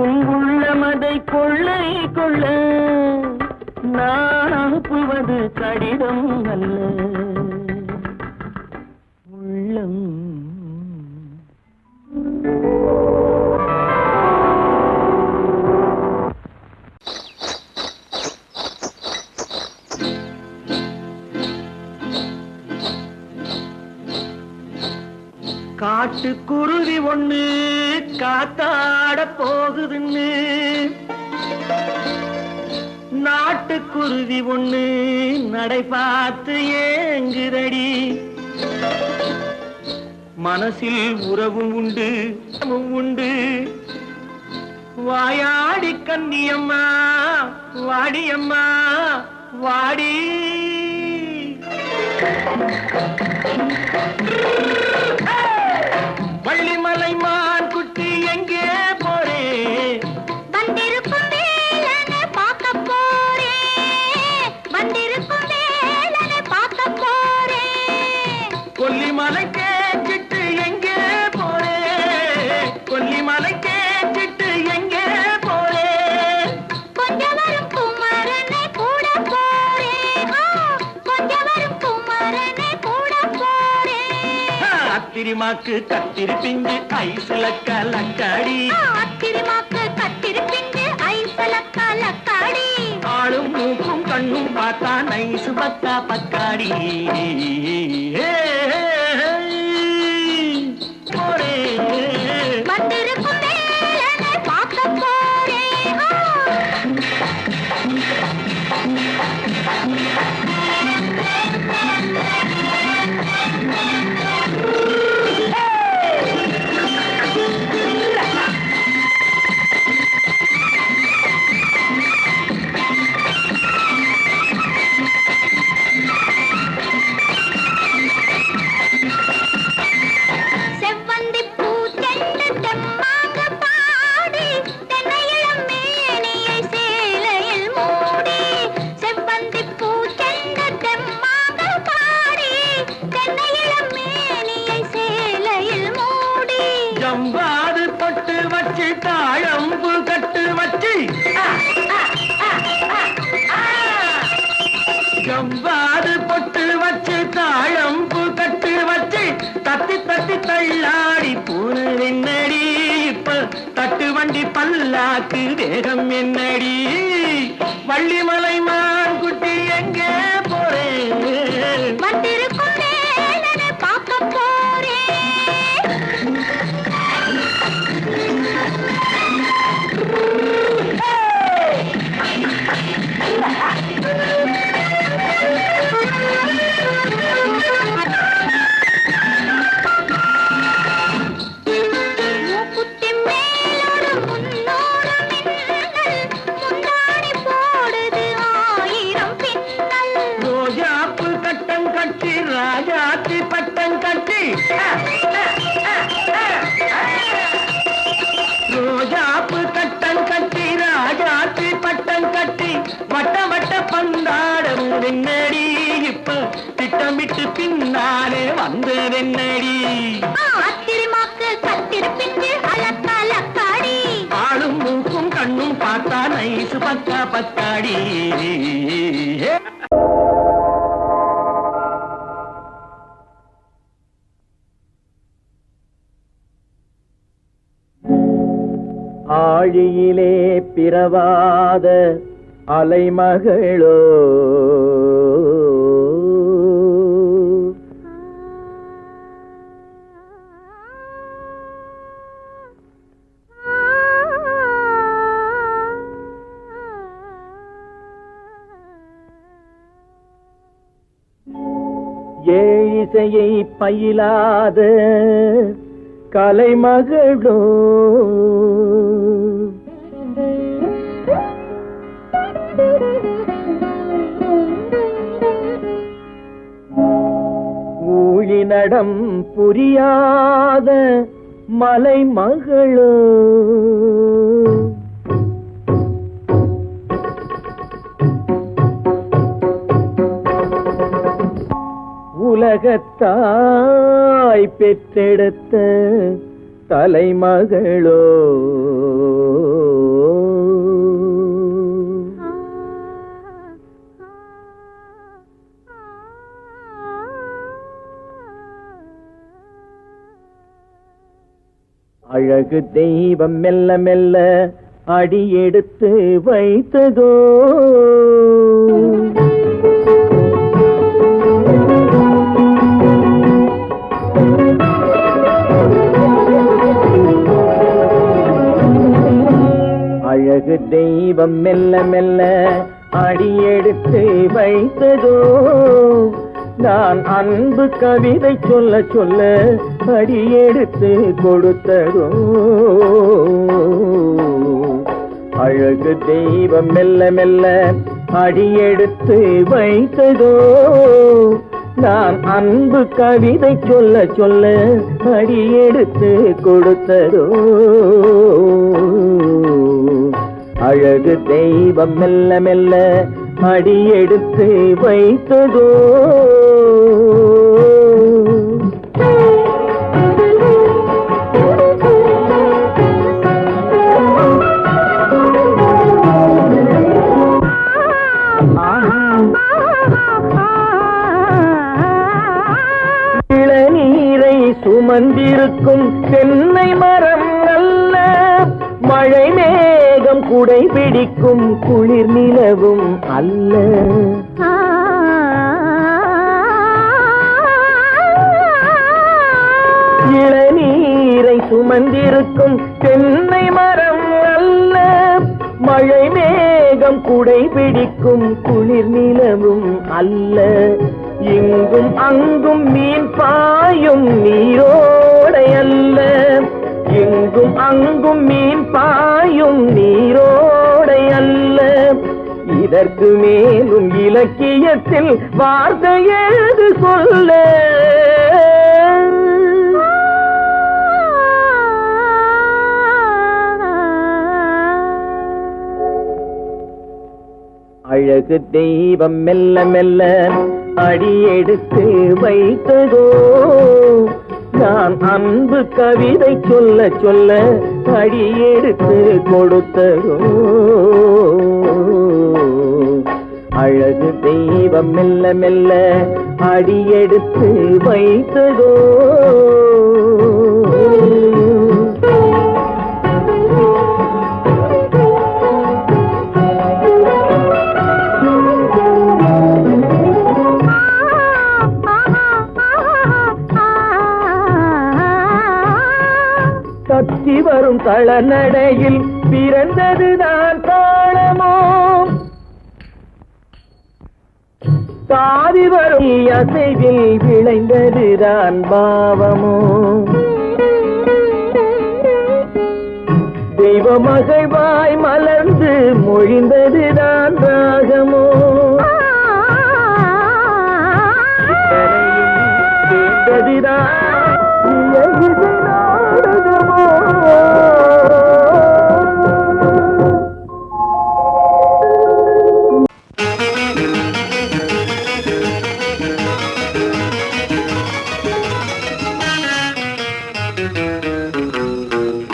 உள்ளமதை கொள்ளை கொள்ள. நான் அனுப்புவது கடிதம் அல்ல. உள்ளம் காட்டுக்குருவி ஒண்ணு காத்தாட போகுதுன்னு, நாட்டுக்குருவி ஒண்ணு நடை பார்த்து ஏங்குதடி. மனசில் உறவும் உண்டு உண்டு. வாயாடி கன்னியம்மா வாடியம்மா வாடி. வள்ளிமலை மான் குட்டி எங்கே போறே? வந்திருக்கும் வேலனை பார்க்க போறேன், வந்திருக்கும் வேலனை பார்க்க போறேன். கொல்லிமலை கேட்டுட்டு எங்கே போறே? கொல்லிமலை கேட்டுட்டு எங்கே போறே? கொஞ்சம் வரும் குமரனை கூட போறேன், கொஞ்சம் வரும் குமரனை கூட போறேன். அத்திரிமாக்கு கத்திரி பிஞ்சு ஐசுல கலக்காடி, அத்திரிமாக்கு கத்திரி பிஞ்சு ஐசுல கலக்காடி. பார்த்தா நைசு பக்கா பக்காடி வந்திருக்கும் வேலனை பார்க்க போறேன். செவ்வந்தி பூ செண்டு தெம்மாக பாடி தென்னையிளம் மேனியை சேலையில் மூடி. செவ்வந்தி பூ செண்டு தெம்மாக பாடி தென்னையிளம் மேனியை சேலையில் மூடி. ஜம்பாது பொட்டு வச்சு தாழம்பு கட்டு வச்சு ஜம்பாது பொட்டு வச்சு தாழம்பு கட்டு வச்சு தத்தி தத்தி தள்ளாடி பூனு என்னடி இப்ப தட்டு வண்டி பல்லாக்கு வேகம் என்னடி வள்ளிமலை மான் குட்டி எங்கே போறேன் வந்திருக்கும் வேலனை பார்க்க போறேன். மூக்குத்தி மேலோடு முன்னோடு மின்னல் முந்தாடி போடுது ஆயிரம் பின்னல். ரோஜாப்பு கட்டம் கட்டி ராஜாத்தி பட்டம் கட்டி ரோஜாப்பு கட்டம் கட்டி ராஜாத்தி பட்டம் கட்டி வட்ட வட்ட பந்தாடம் வெண்ணடி இப்ப திட்டமிட்டு பின்னாலே வந்ததென்னடி ஆத்திரமாக்கு கத்திருப்பிஞ்சு அலக்காடி. ஆளும் மூக்கும் கண்ணும் பார்த்தா நைசு பக்கா பக்காடி ஆழியிலே பிறவாத அலைமகளோ ஏழிசையை பயிலாத கலைமகளோ ஊழினடம் புரியாத மலைமகளோ உலகத்தாய் பெற்றெடுத்த தலைமகளோ அழகு தெய்வம் மெல்ல மெல்ல அடியெடுத்து வைத்ததோ அழகு தெய்வம் மெல்ல மெல்ல அடியெடுத்து வைத்ததோ நான் அன்பு கவிதை சொல்ல சொல்ல அடியெடுத்து கொடுத்ததோ அழகு தெய்வம் மெல்ல மெல்ல அடியெடுத்து வைத்ததோ நான் அன்பு கவிதை சொல்ல சொல்ல அடியெடுத்து கொடுத்ததோ அழகு தெய்வம் மெல்ல மெல்ல அடியெடுத்து வைத்ததோ இளநீரை சுமந்திருக்கும் தென்னை மரம் அல்ல மழை மேகம் குடை பிடிக்கும் குளிர் நிலவும் அல்ல. இளநீரை சுமந்திருக்கும் தென்னை மரம் அல்ல. மழை மேகம் குடை பிடிக்கும் குளிர் நிலவும் அல்ல. இங்கும் அங்கும் மீன் பாயும் நீரோடை அல்ல. இங்கும் அங்கும் மீன் பாயும் நீரோடை அல்ல. இதற்கு மேலும் இலக்கியத்தில் வார்த்தை ஏது சொல்ல? அழகு தெய்வம் மெல்ல மெல்ல அடியெடுத்து வைத்ததோ. நான் அன்பு கவிதை சொல்ல சொல்ல அடியெடுத்து கொடுத்ததோ. அழகு தெய்வம் மெல்ல மெல்ல அடியெடுத்து வைத்ததோ. தத்தி வரும் தளநடையில் பிறந்ததுதான் தாளமோ. தாவி வரும் அசைவில் விளைந்ததுதான் பாவமோ. தெய்வ மகிழ்வாய் மலர்ந்து மொழிந்ததுதான் ராகமோ. கேட்டதுதான்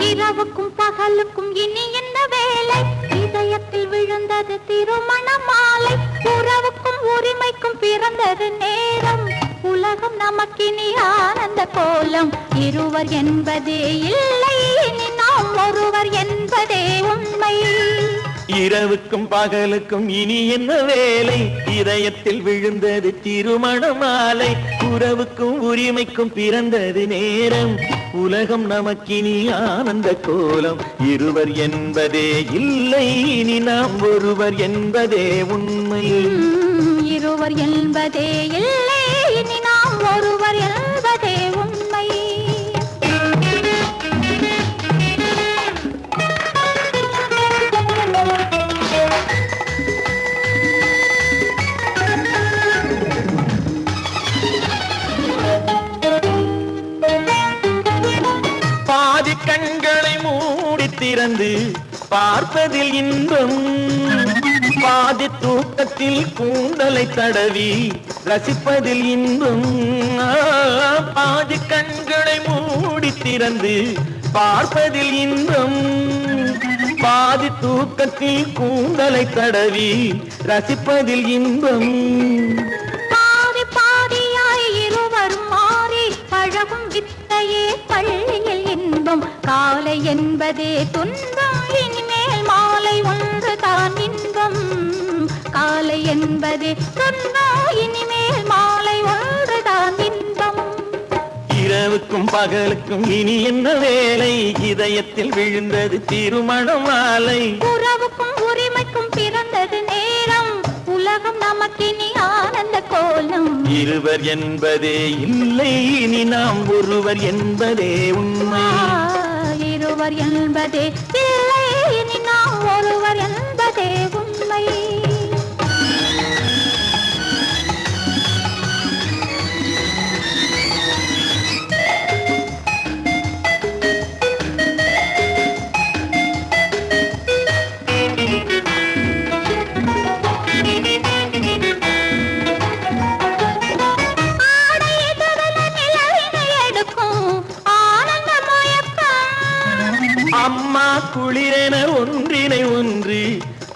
இரவுக்கும் பகலுக்கும் இனி என்ன வேலை? இதயத்தில் விழுந்தது திருமண மாலை. உறவுக்கும் உரிமைக்கும் பிறந்தது நேரம். உலகம் நமக்கினி ஆனந்த கோலம். இருவர் என்பதே இல்லை, இனி நாம் ஒருவர் என்பதே உண்மை. இரவுக்கும் பகலுக்கும் இனி என்ன வேலை? இதயத்தில் விழுந்தது திருமண மாலை. உறவுக்கும் உரிமைக்கும் பிறந்தது நேரம். உலகம் நமக்கினி ஆனந்த கோலம். இருவர் என்பதே இல்லை, இனி நாம் ஒருவர் என்பதே உண்மை. இருவர் என்பதே இல்லை, இனி நாம் ஒருவர் என்பதே உண்மை. பாதி கண்களை மூடி திறந்து பார்ப்பதில் இன்பம். பாதி தூக்கத்தில் கூந்தலை தடவி ரசிப்பதில் இன்பம். பாதி கண்களை மூடி திறந்து பார்ப்பதில் இன்பம். பாதி தூக்கத்தில் கூந்தலை தடவி ரசிப்பதில் இன்பம். பாதி பாதியாய் இருவரும் மாறி பழகும் வித்தையே பள்ளியில் இன்பம். காலை என்பதே துன்பம், இனிமேல் மாலை ஒன்று தான் இன்பம். காலை என்பதே துன்பம், இனிமேல் மாலை ஒன்று தான் இன்பம். இரவுக்கும் பகலுக்கும் இனி என்ன வேலை? இதயத்தில் விழுந்தது திருமண மாலை. உறவுக்கும் உரிமைக்கும் பிறந்தது நேரம். உலகம் நமக்கினி ஆனந்த கோலம். இருவர் என்பதே இல்லை, இனி நாம் ஒருவர் என்பதே உண்மை. இருவர் என்பதே இல்லை, இனி நாம் ஒருவர் என்பதே உண்மை. அம்மா குளிரென ஒன்றினை ஒன்று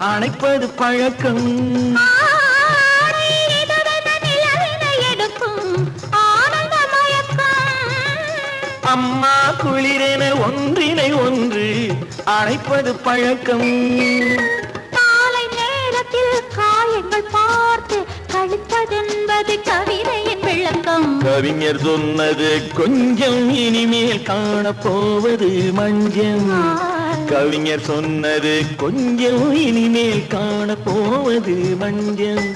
அணைப்பது பழக்கம். அம்மா குளிரென ஒன்றினை ஒன்று அணைப்பது பழக்கம். காலை நேரத்தில் காயங்கள் பார்த்து கழிப்பதென்பது கவிதையின் விளக்கம். கவிஞர் சொன்னது கொஞ்சம், இனிமேல் காணப்போவது மஞ்சம். கவிஞர் சொன்னது கொஞ்சம், இனிமேல் காணப்போவது மஞ்சம்.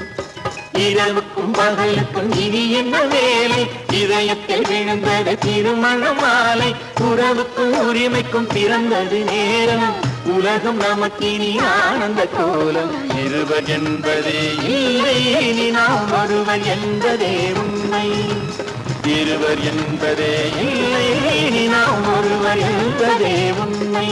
இரவுக்கும் பகலுக்கும் இனி என்ன வேலை, இதயத்தில் விழுந்தது திருமண மாலை. உறவுக்கும் உரிமைக்கும் பிறந்தது நேரம், உலகம் நமக்கினி ஆனந்த கோலம். இருவர் என்பதே இல்லை, இனி நாம் ஒருவர் என்பதே உண்மை. இருவர் என்பதே இல்லை, இனி நாம் ஒருவர் என்பதே உண்மை.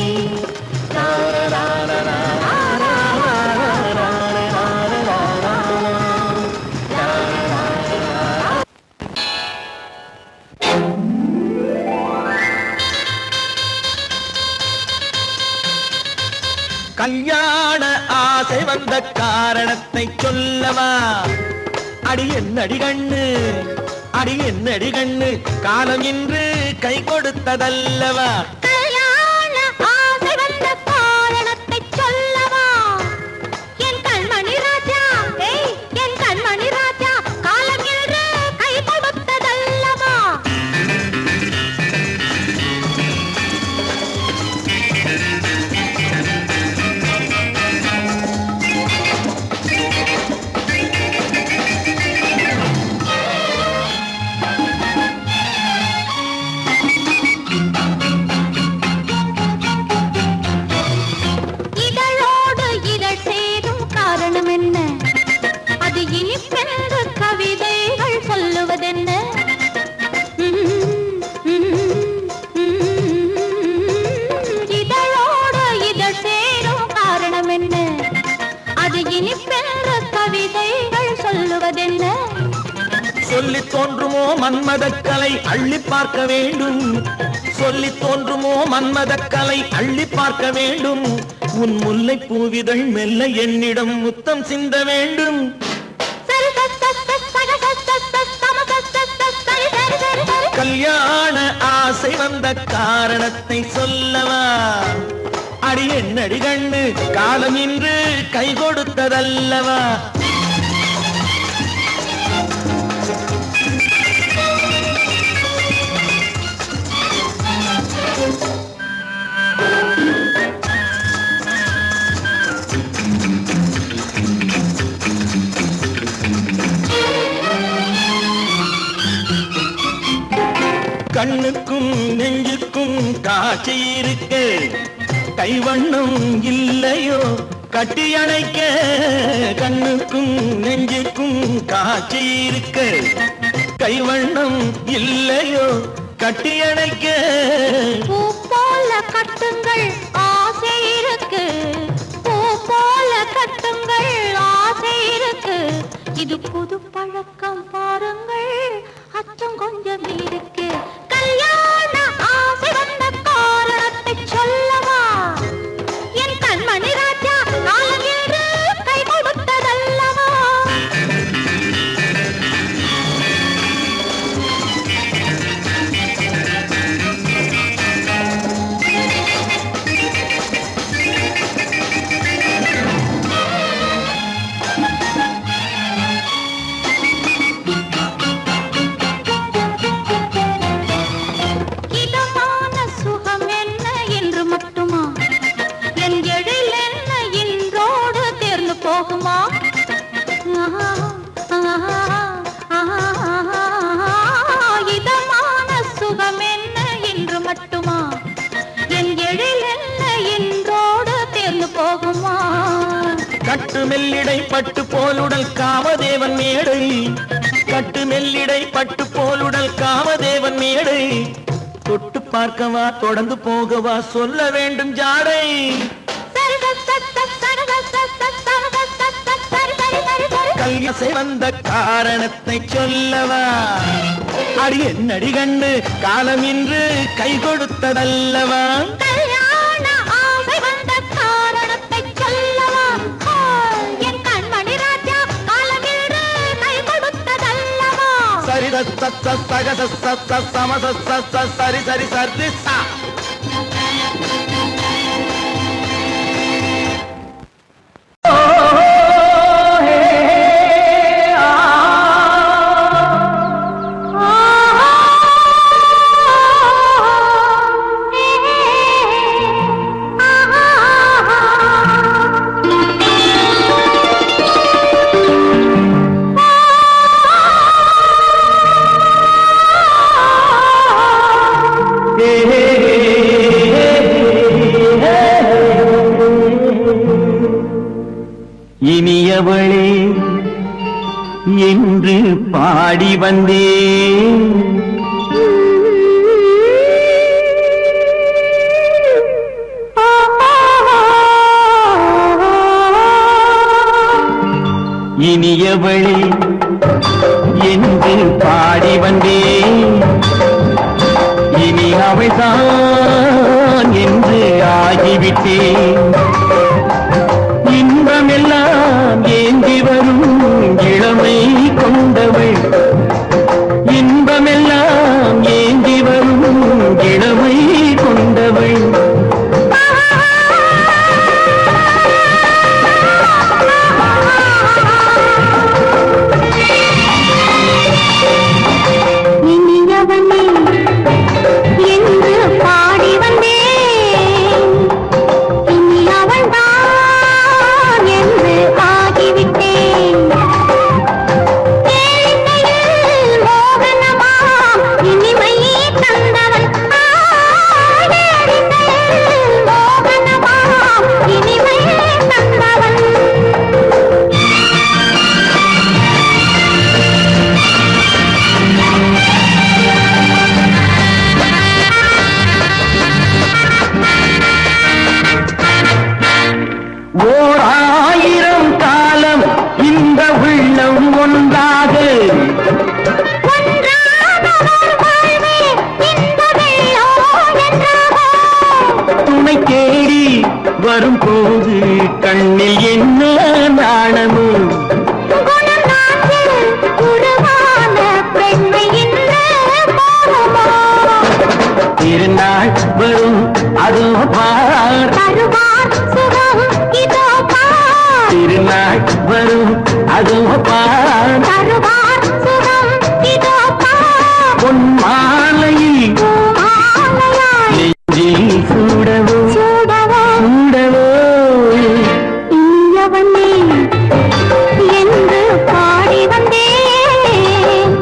கல்யாண ஆசை வந்த காரணத்தை சொல்லவா? அடி என்னடி கண்ணு, அடி என்னடி கண்ணு, காலம் இன்று கை கொடுத்ததல்லவா? கல்யாண ஆசை வந்த காரணத்தை சொல்லவா? என் கண்மணி ராஜா, என் கண்மணி ராஜா, காலம் என்று கை கொடுத்ததல்லவா? சொல்லி தோன்றுமோ மன்மதக்கலை அள்ளி பார்க்க வேண்டும். சொல்லி தோன்றுமோ மன்மதக்கலை அள்ளி பார்க்க வேண்டும். உன் முல்லை பூவிதழ் மெல்ல என்னிடம் முத்தம் சிந்த வேண்டும். கல்யாண ஆசை வந்த காரணத்தை சொல்லவா? அடி என்னடி கண்ணு, காலம் இன்று கை கொடுத்ததல்லவா? கண்ணுக்கும் நெஞ்சுக்கும் காட்சி இருக்க, கைவண்ணம் இல்லையோ கட்டி அணைக்க? கண்ணுக்கும் நெஞ்சுக்கும் காட்சி இருக்க, கைவண்ணம் இல்லையோ கட்டி அணைக்க? பூ போல கட்டுங்கள் ஆசை இருக்கு, பூ போல கட்டுங்கள் ஆசை இருக்கு. இது புது பழக்கம் பாருங்கள், அச்சம் கொஞ்சம் இருக்கு. கல்யாண ஆசை வந்த காரணத்தை சொல்லவா? என் கண்மணி ராஜா, காலம் என்று கை கொடுத்ததல்லவா? இதமான சுகம் என்ன என்று மட்டுமா? என் எழில் என்ன என்றோடு தேர்ந்து போகுமா? கட்டு மெல்லிடை பட்டு போலுடல் காமதேவன் மேடை, கட்டு மெல்லிடை பட்டு போலுடல் காமதேவன் மேடை. தொட்டு பார்க்கவா தொடர்ந்து போகவா சொல்ல வேண்டும் ஜாடை. கல்யாசை வந்த காரணத்தை சொல்லவா? அடி என்னடி கண்டு, காலம் இன்று கை கொடுத்ததல்லவா? கல்யாண ஆசை வந்த காரணத்தை சொல்லவா? என் கண்மணி ராஜா, காலம் என்று கை கொடுத்ததல்லவா? சரி சரி சரி சரி பாடி வந்தேன். இனியவளே என்று பாடி வந்தேன். இனி அவள்தான் என்று ஆகிவிட்டேன். இன்பமெல்லாம் ஏந்தி வரும் இளமை கொண்டவள். இன்பமெல்லாம் ஏந்தி வரும் இளமை கொண்டவள். இனியவனே என்று பாடி வந்தேன். இனி அவள்தான் என்று ஆகிவிட்டேன். கேளிக்கையில் மோகனமாம் இனிமை தந்தவன். கேளிக்கையில் மோகனமாம் இனிமை தந்தவன். ஓர் 1000 காலம் இந்த உள்ளம் ஒன்றாக துணை தேடி வரும்போது கண்ணில் என்ன நாணமும். திருநாள் வரும் அதோ பார். திருநாள் வரும் அதோ பார். பொன் மாலையில் நெஞ்சில் சூடவோ சூடவோ. இனியவனே என்று பாடி வந்தேன்.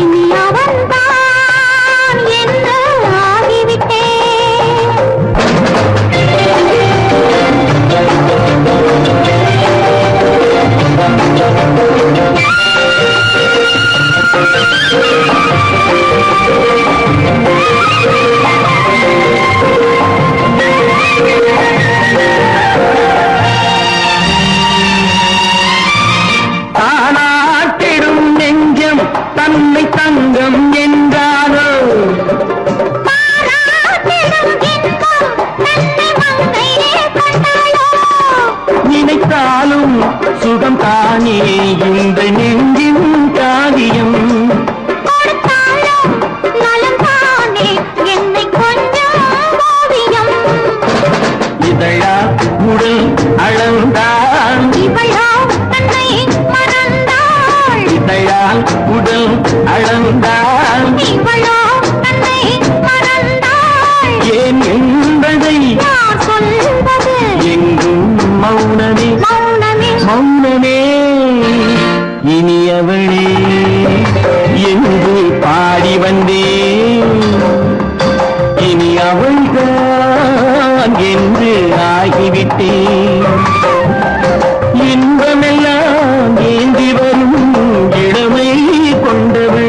இனி அவன்தான் என்று ஆகிவிட்டேன். தானாட்டிடும் நெஞ்சம் தன்னை தங்கம் என்றானோ. நினைத்தாலும் சுகம் தானே இந்த நெஞ்சின் காரியம். இதழா உடல் அளந்தான். இதழால் உடல் அளந்தான். ஏன் என்பதை எங்கும் மௌனமே மௌனமே. இனியவளே என்று பாடி வந்தேன். இனி அவள்தான் என்று ஆகிவிட்டேன். இன்பமெல்லாம் ஏந்தி வரும் இளமை கொண்டவள்.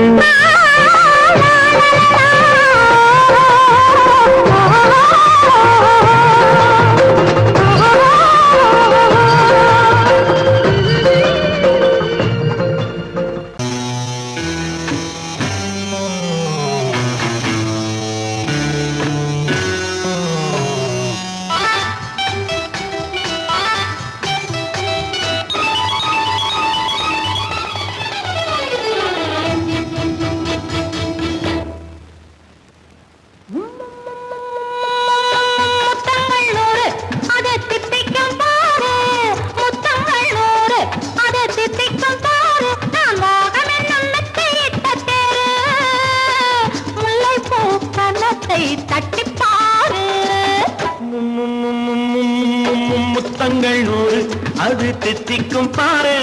முத்தங்கள் 100 அது தித்திக்கும் பாரு.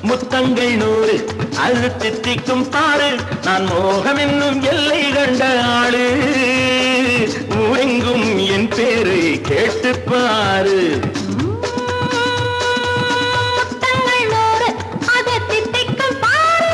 முத்தங்கள் 100 அது தித்திக்கும் பாரு. நான் மோகம் என்னும் எல்லை கண்ட ஆளு. ஊரெங்கும் என் பேரை கேட்டு பாரு. முத்தங்கள் 100 அது தித்திக்கும் பாரு.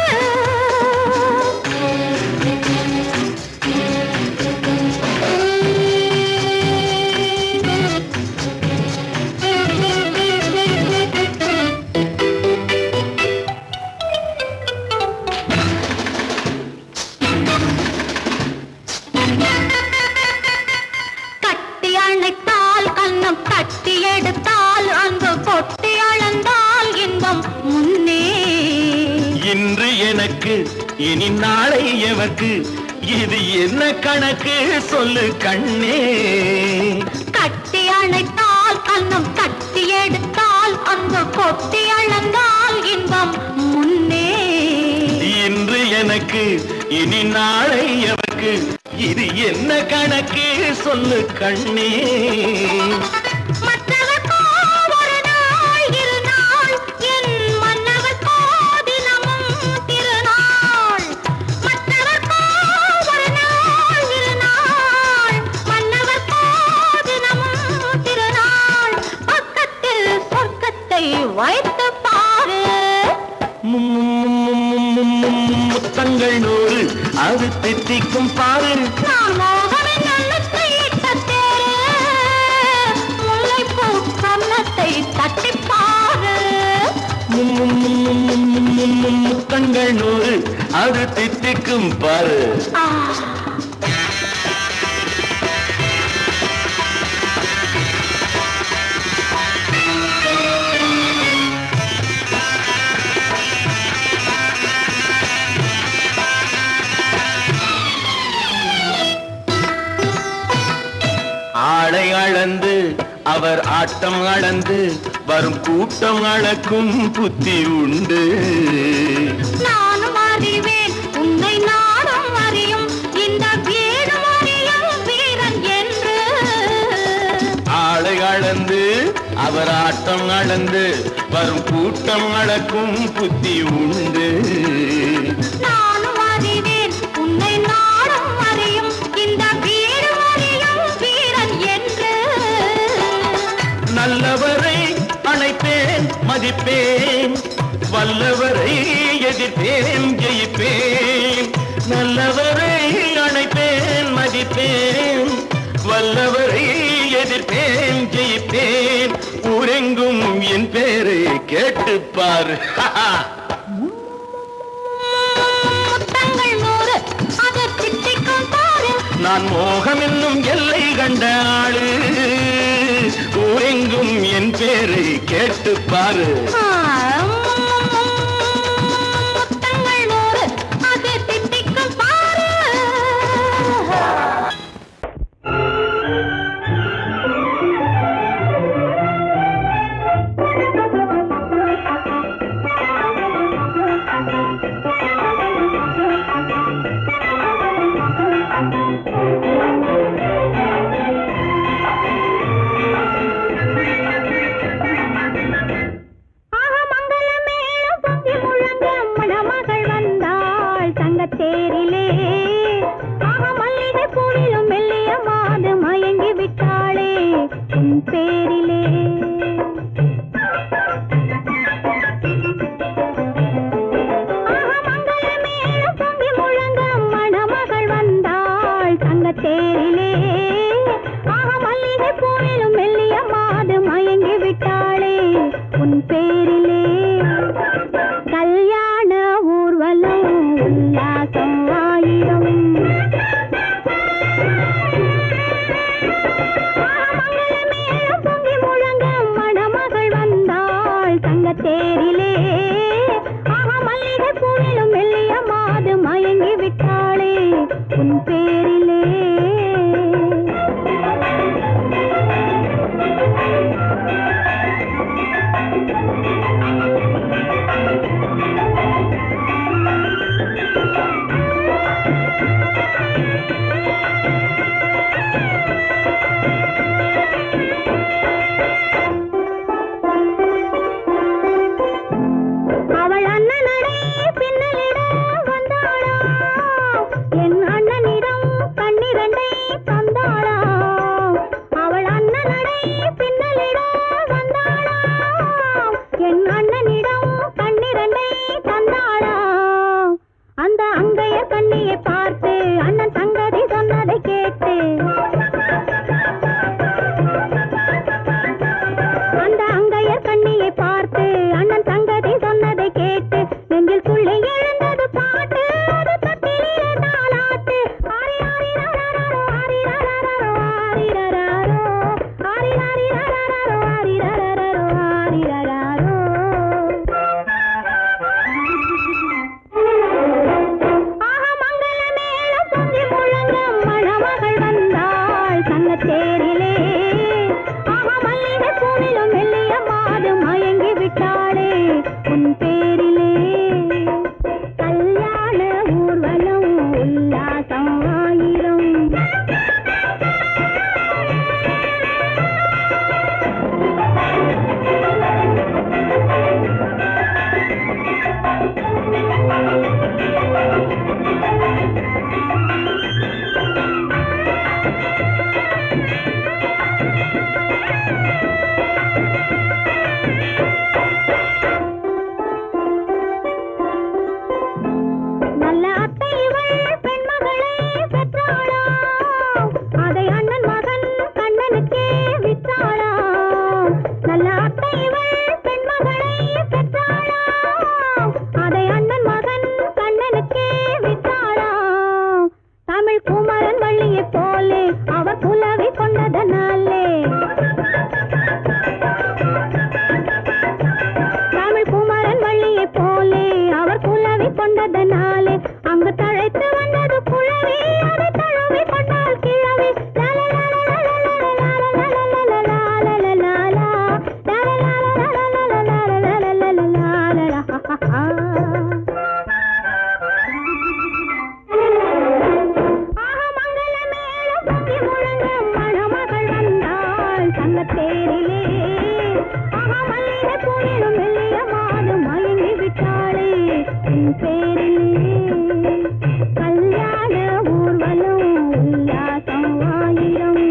அணைத்தால் கண்ணம் தட்டி எடுத்தால் அன்பு கொட்டி அளந்தால் இன்பம் முன்னே. இன்று எனக்கு இனி நாளை எவர்க்கு இது என்ன கணக்கு சொல்லு கண்ணே. கட்டி அணைத்தால் கண்ணம் தட்டி எடுத்தால் அன்பு கொட்டி அளந்தால் இன்பம் முன்னே. இன்று எனக்கு இனி நாளை எவர்க்கு இது என்ன கணக்கு சொல்லு கண்ணே. மற்றவர்க்கோ ஒரு நாள் இரு நாள் என் மன்னவர்க்கோ தினமும் திருநாள். மற்றவர்க்கோ ஒரு நாள் இரு நாள் மன்னவர்க்கோ தினமும் திருநாள். பக்கத்தில் சொர்க்கத்தை வைத்து பாரு. முத்தங்கள் நூறு அது தித்திக்கும் பாரு. நான் மோகனின் எண்ணத்தை இட்ட தேரு. முல்லைப்பூ கன்னத்தை தட்டிப் பாரு. முத்தங்கள் நூறு அது தித்திக்கும் பாரு. ஆ. ஆளை அளந்து அவர் ஆட்டம் அளந்து வரும் கூட்டம் அளக்கும் புத்தி உண்டு. நானும் அறிவேன் உன்னை நானும் அறியும் இந்த வீடும் அறியும் வீரன் என்று. ஆளை அளந்து அவர் ஆட்டம் அளந்து வரும் கூட்டம் அளக்கும் புத்தி உண்டு. நானும் அறிவேன் உன்னை நானும் அறியும் இந்த வீடும் அறியும் வீரன் என்று. நல்லவரை அணைப்பேன் மதிப்பேன் வல்லவரை எதிர்ப்பேன் ஜெயிப்பேன். நல்லவரை அணைப்பேன் மதிப்பேன் வல்லவரை எதிர்ப்பேன் ஜெயிப்பேன். ஊரெங்கும் என் பேரை கேட்டுப்பார். முத்தங்கள் நூறு அது திட்டிக்கும் பாரு. நான் மோகம் என்னும் எல்லை கண்ட ஆளு. ஊரெங்கும் என் பேரை கேட்டுப்பாரு. முத்தங்கள் நூறு அது திட்டிக்கும் பாரு. தேரிலே ஆக மல்லிகை பூவிலும் மெல்லிய மாது மயங்கி விட்டாளே உன் பேரிலே. ஆக மங்கள மேளம் பொங்கி முழங்க மணமகள் வந்தாள் தங்க தேரிலே. ஆக மல்லிகை பூவிலும் மெல்லிய மாது மயங்கி விட்டாளே உன் பேரிலே. கல்யாண ஊர்வலம் உல்லாசம் ஆயிரம். மங்கள மேளம் பொங்கி தேரிலே ஆஹா மல்லிகை பூவிலும் மெல்லிய மாது மயங்கி விட்டாளே உன் பேரிலே கல்யாண ஊர்வலம் உல்லாசம் ஆயிரம் நல்ல அத்தை இவள் பெண்மகளை பெற்றாளாம் அதை அண்ணன் மகன் கண்ணனுக்கே விற்றாளாம் நல்ல அத்தை இவள் பெண்மகளை பெற்றாளாம் அதை அண்ணன் மகன் கண்ணனுக்கே விற்றாளாம் தமிழ் குமரன் வள்ளியைப் போலே அவர் புலவி கொண்டதனாலே தமிழ் குமரன் வள்ளியைப் போலே அவர் புலவி கொண்டதனாலே அங்கு தழைத்து வந்தது புலவி அதை தழுவி கொண்டால் கிழவி மணமகள் வந்தாள் தங்கத்தேரிலே ஆஹா மல்லிகை பூவிலும் மெல்லிய மாது மயங்கி விட்டாளே உன் பேரிலே கல்யாண ஊர்வலம் உல்லாசம் ஆயிரம்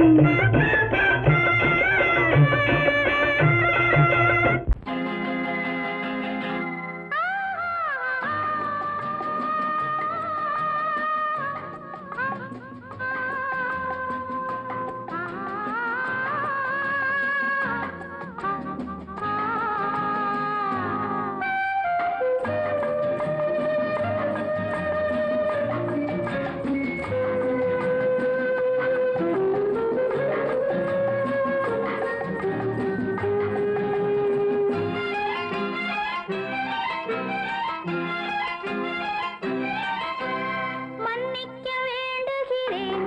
மன்னிக்க வேண்டுகிறேன்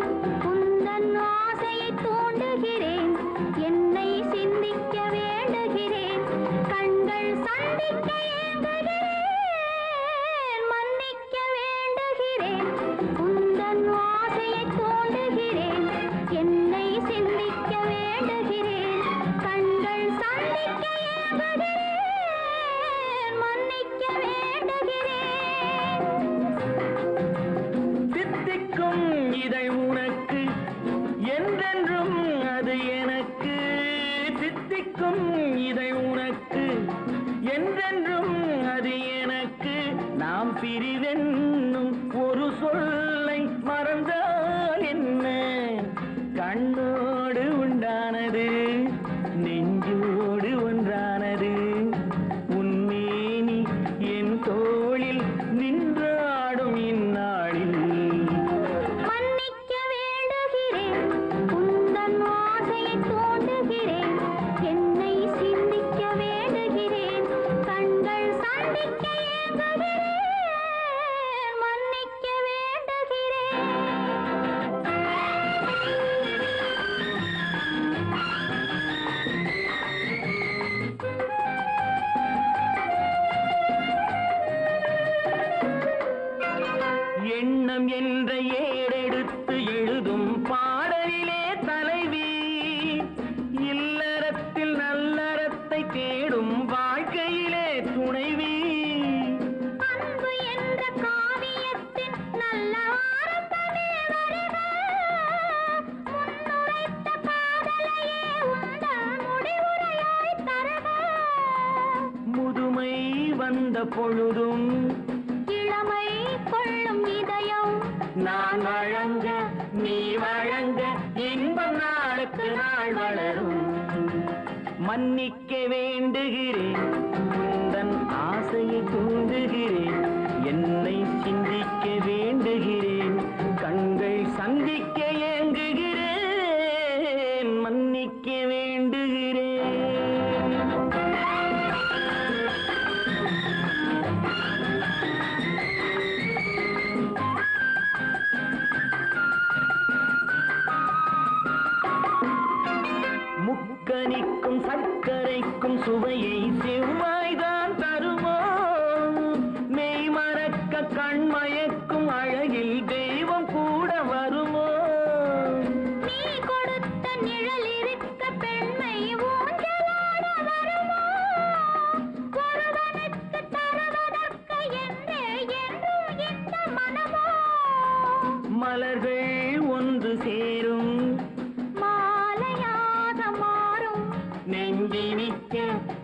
உந்தன் ஆசையை தூண்டுகிறேன் என்னை சிந்திக்க வேண்டுகிறேன் கண்கள் சந்திக்க ஏங்குகிறேன் மன்னிக்க வேண்டுகிறேன் உந்தன் ஆசையை தூண்டுகிறேன் என்னை சிந்திக்க வேண்டுகிறேன் கண்கள் சந்திக்க ஏங்குகிறேன் மன்னிக்க வேண்டுகிறேன் தித்திக்கும் இதை உனக்கு என்றென்றும் அது எனக்கு தித்திக்கும் இதை உனக்கு என்றென்றும் அது எனக்கு நாம் பிரிவென்னும் ஒரு சொல்லை மறந்தால் என்ன கண்ணோடு உண்டானது நெஞ்சோடு ஒன்றானது உன்மேனி என் தோளில் நின்றாடும் இந்நாளில் மன்னிக்க வேண்டுகிறேன் உந்தன் ஆசையை தூண்டுகிறேன் என்னை சிந்திக்க வேண்டுகிறேன் கண்கள் சந்திக்க ஏங்குகிறேன் மன்னிக்க வேண்டுகிறேன் எண்ணம் என்ற ஏடெடுத்து எழுதும் பாடலிலே தலைவி இல்லறத்தில் நல்லறத்தை தேடும் வாழ்க்கையிலே துணைவி அன்பு என்ற காவியத்தின் நல்ல வார்த்தையே வருக முன்னுரைத்த காதலையே உந்தன் முடிவுரையாய் தருக முதுமை வந்த பொழுதும் இளமை கொள்ளும் இதயம் நான் வழங்க நீ வழங்க இன்பம் நாளுக்கு நாள் வளரும் மன்னிக்க வேண்டுகிறேன் உந்தன் ஆசையை தூண்டுகிறேன் என்னை சிந்திக்க வேண்டுகிறேன் கண்கள் சந்திக்க ஏங்குகிறேன் மன்னிக்க வேண்டுகிறேன் முக்கனிக்கும் சர்க்கரைக்கும் சுவையை செவ்வாய்தான் தருமோ மெய் மறக்க கண்மயக்கும் அழகில் தெய்வம் கூட வருமோ நீ கொடுத்த நிழல் இருக்க பெண்மை ஊஞ்சலாட வருமோ ஒருவனுக்கு தருவதற்கு என்றே என்றும் இந்த மனமோ மலர்கள் ஒன்று சேரும் மாலையாக மாறும் நெஞ்சினிக்க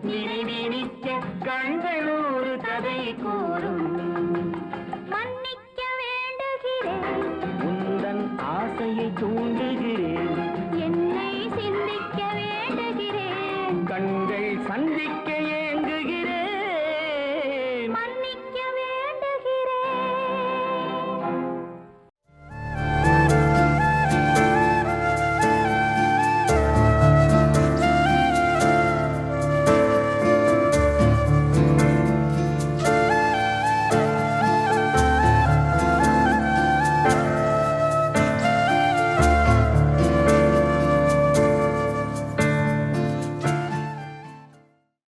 நினைவினிக்க கண்கள் ஒரு கதை கூறும் மன்னிக்க வேண்டுகிறேன் உந்தன் ஆசையை தூண்டுகிறேன் என்னை சிந்திக்க வேண்டுகிறேன் கண்கள் சந்திக்க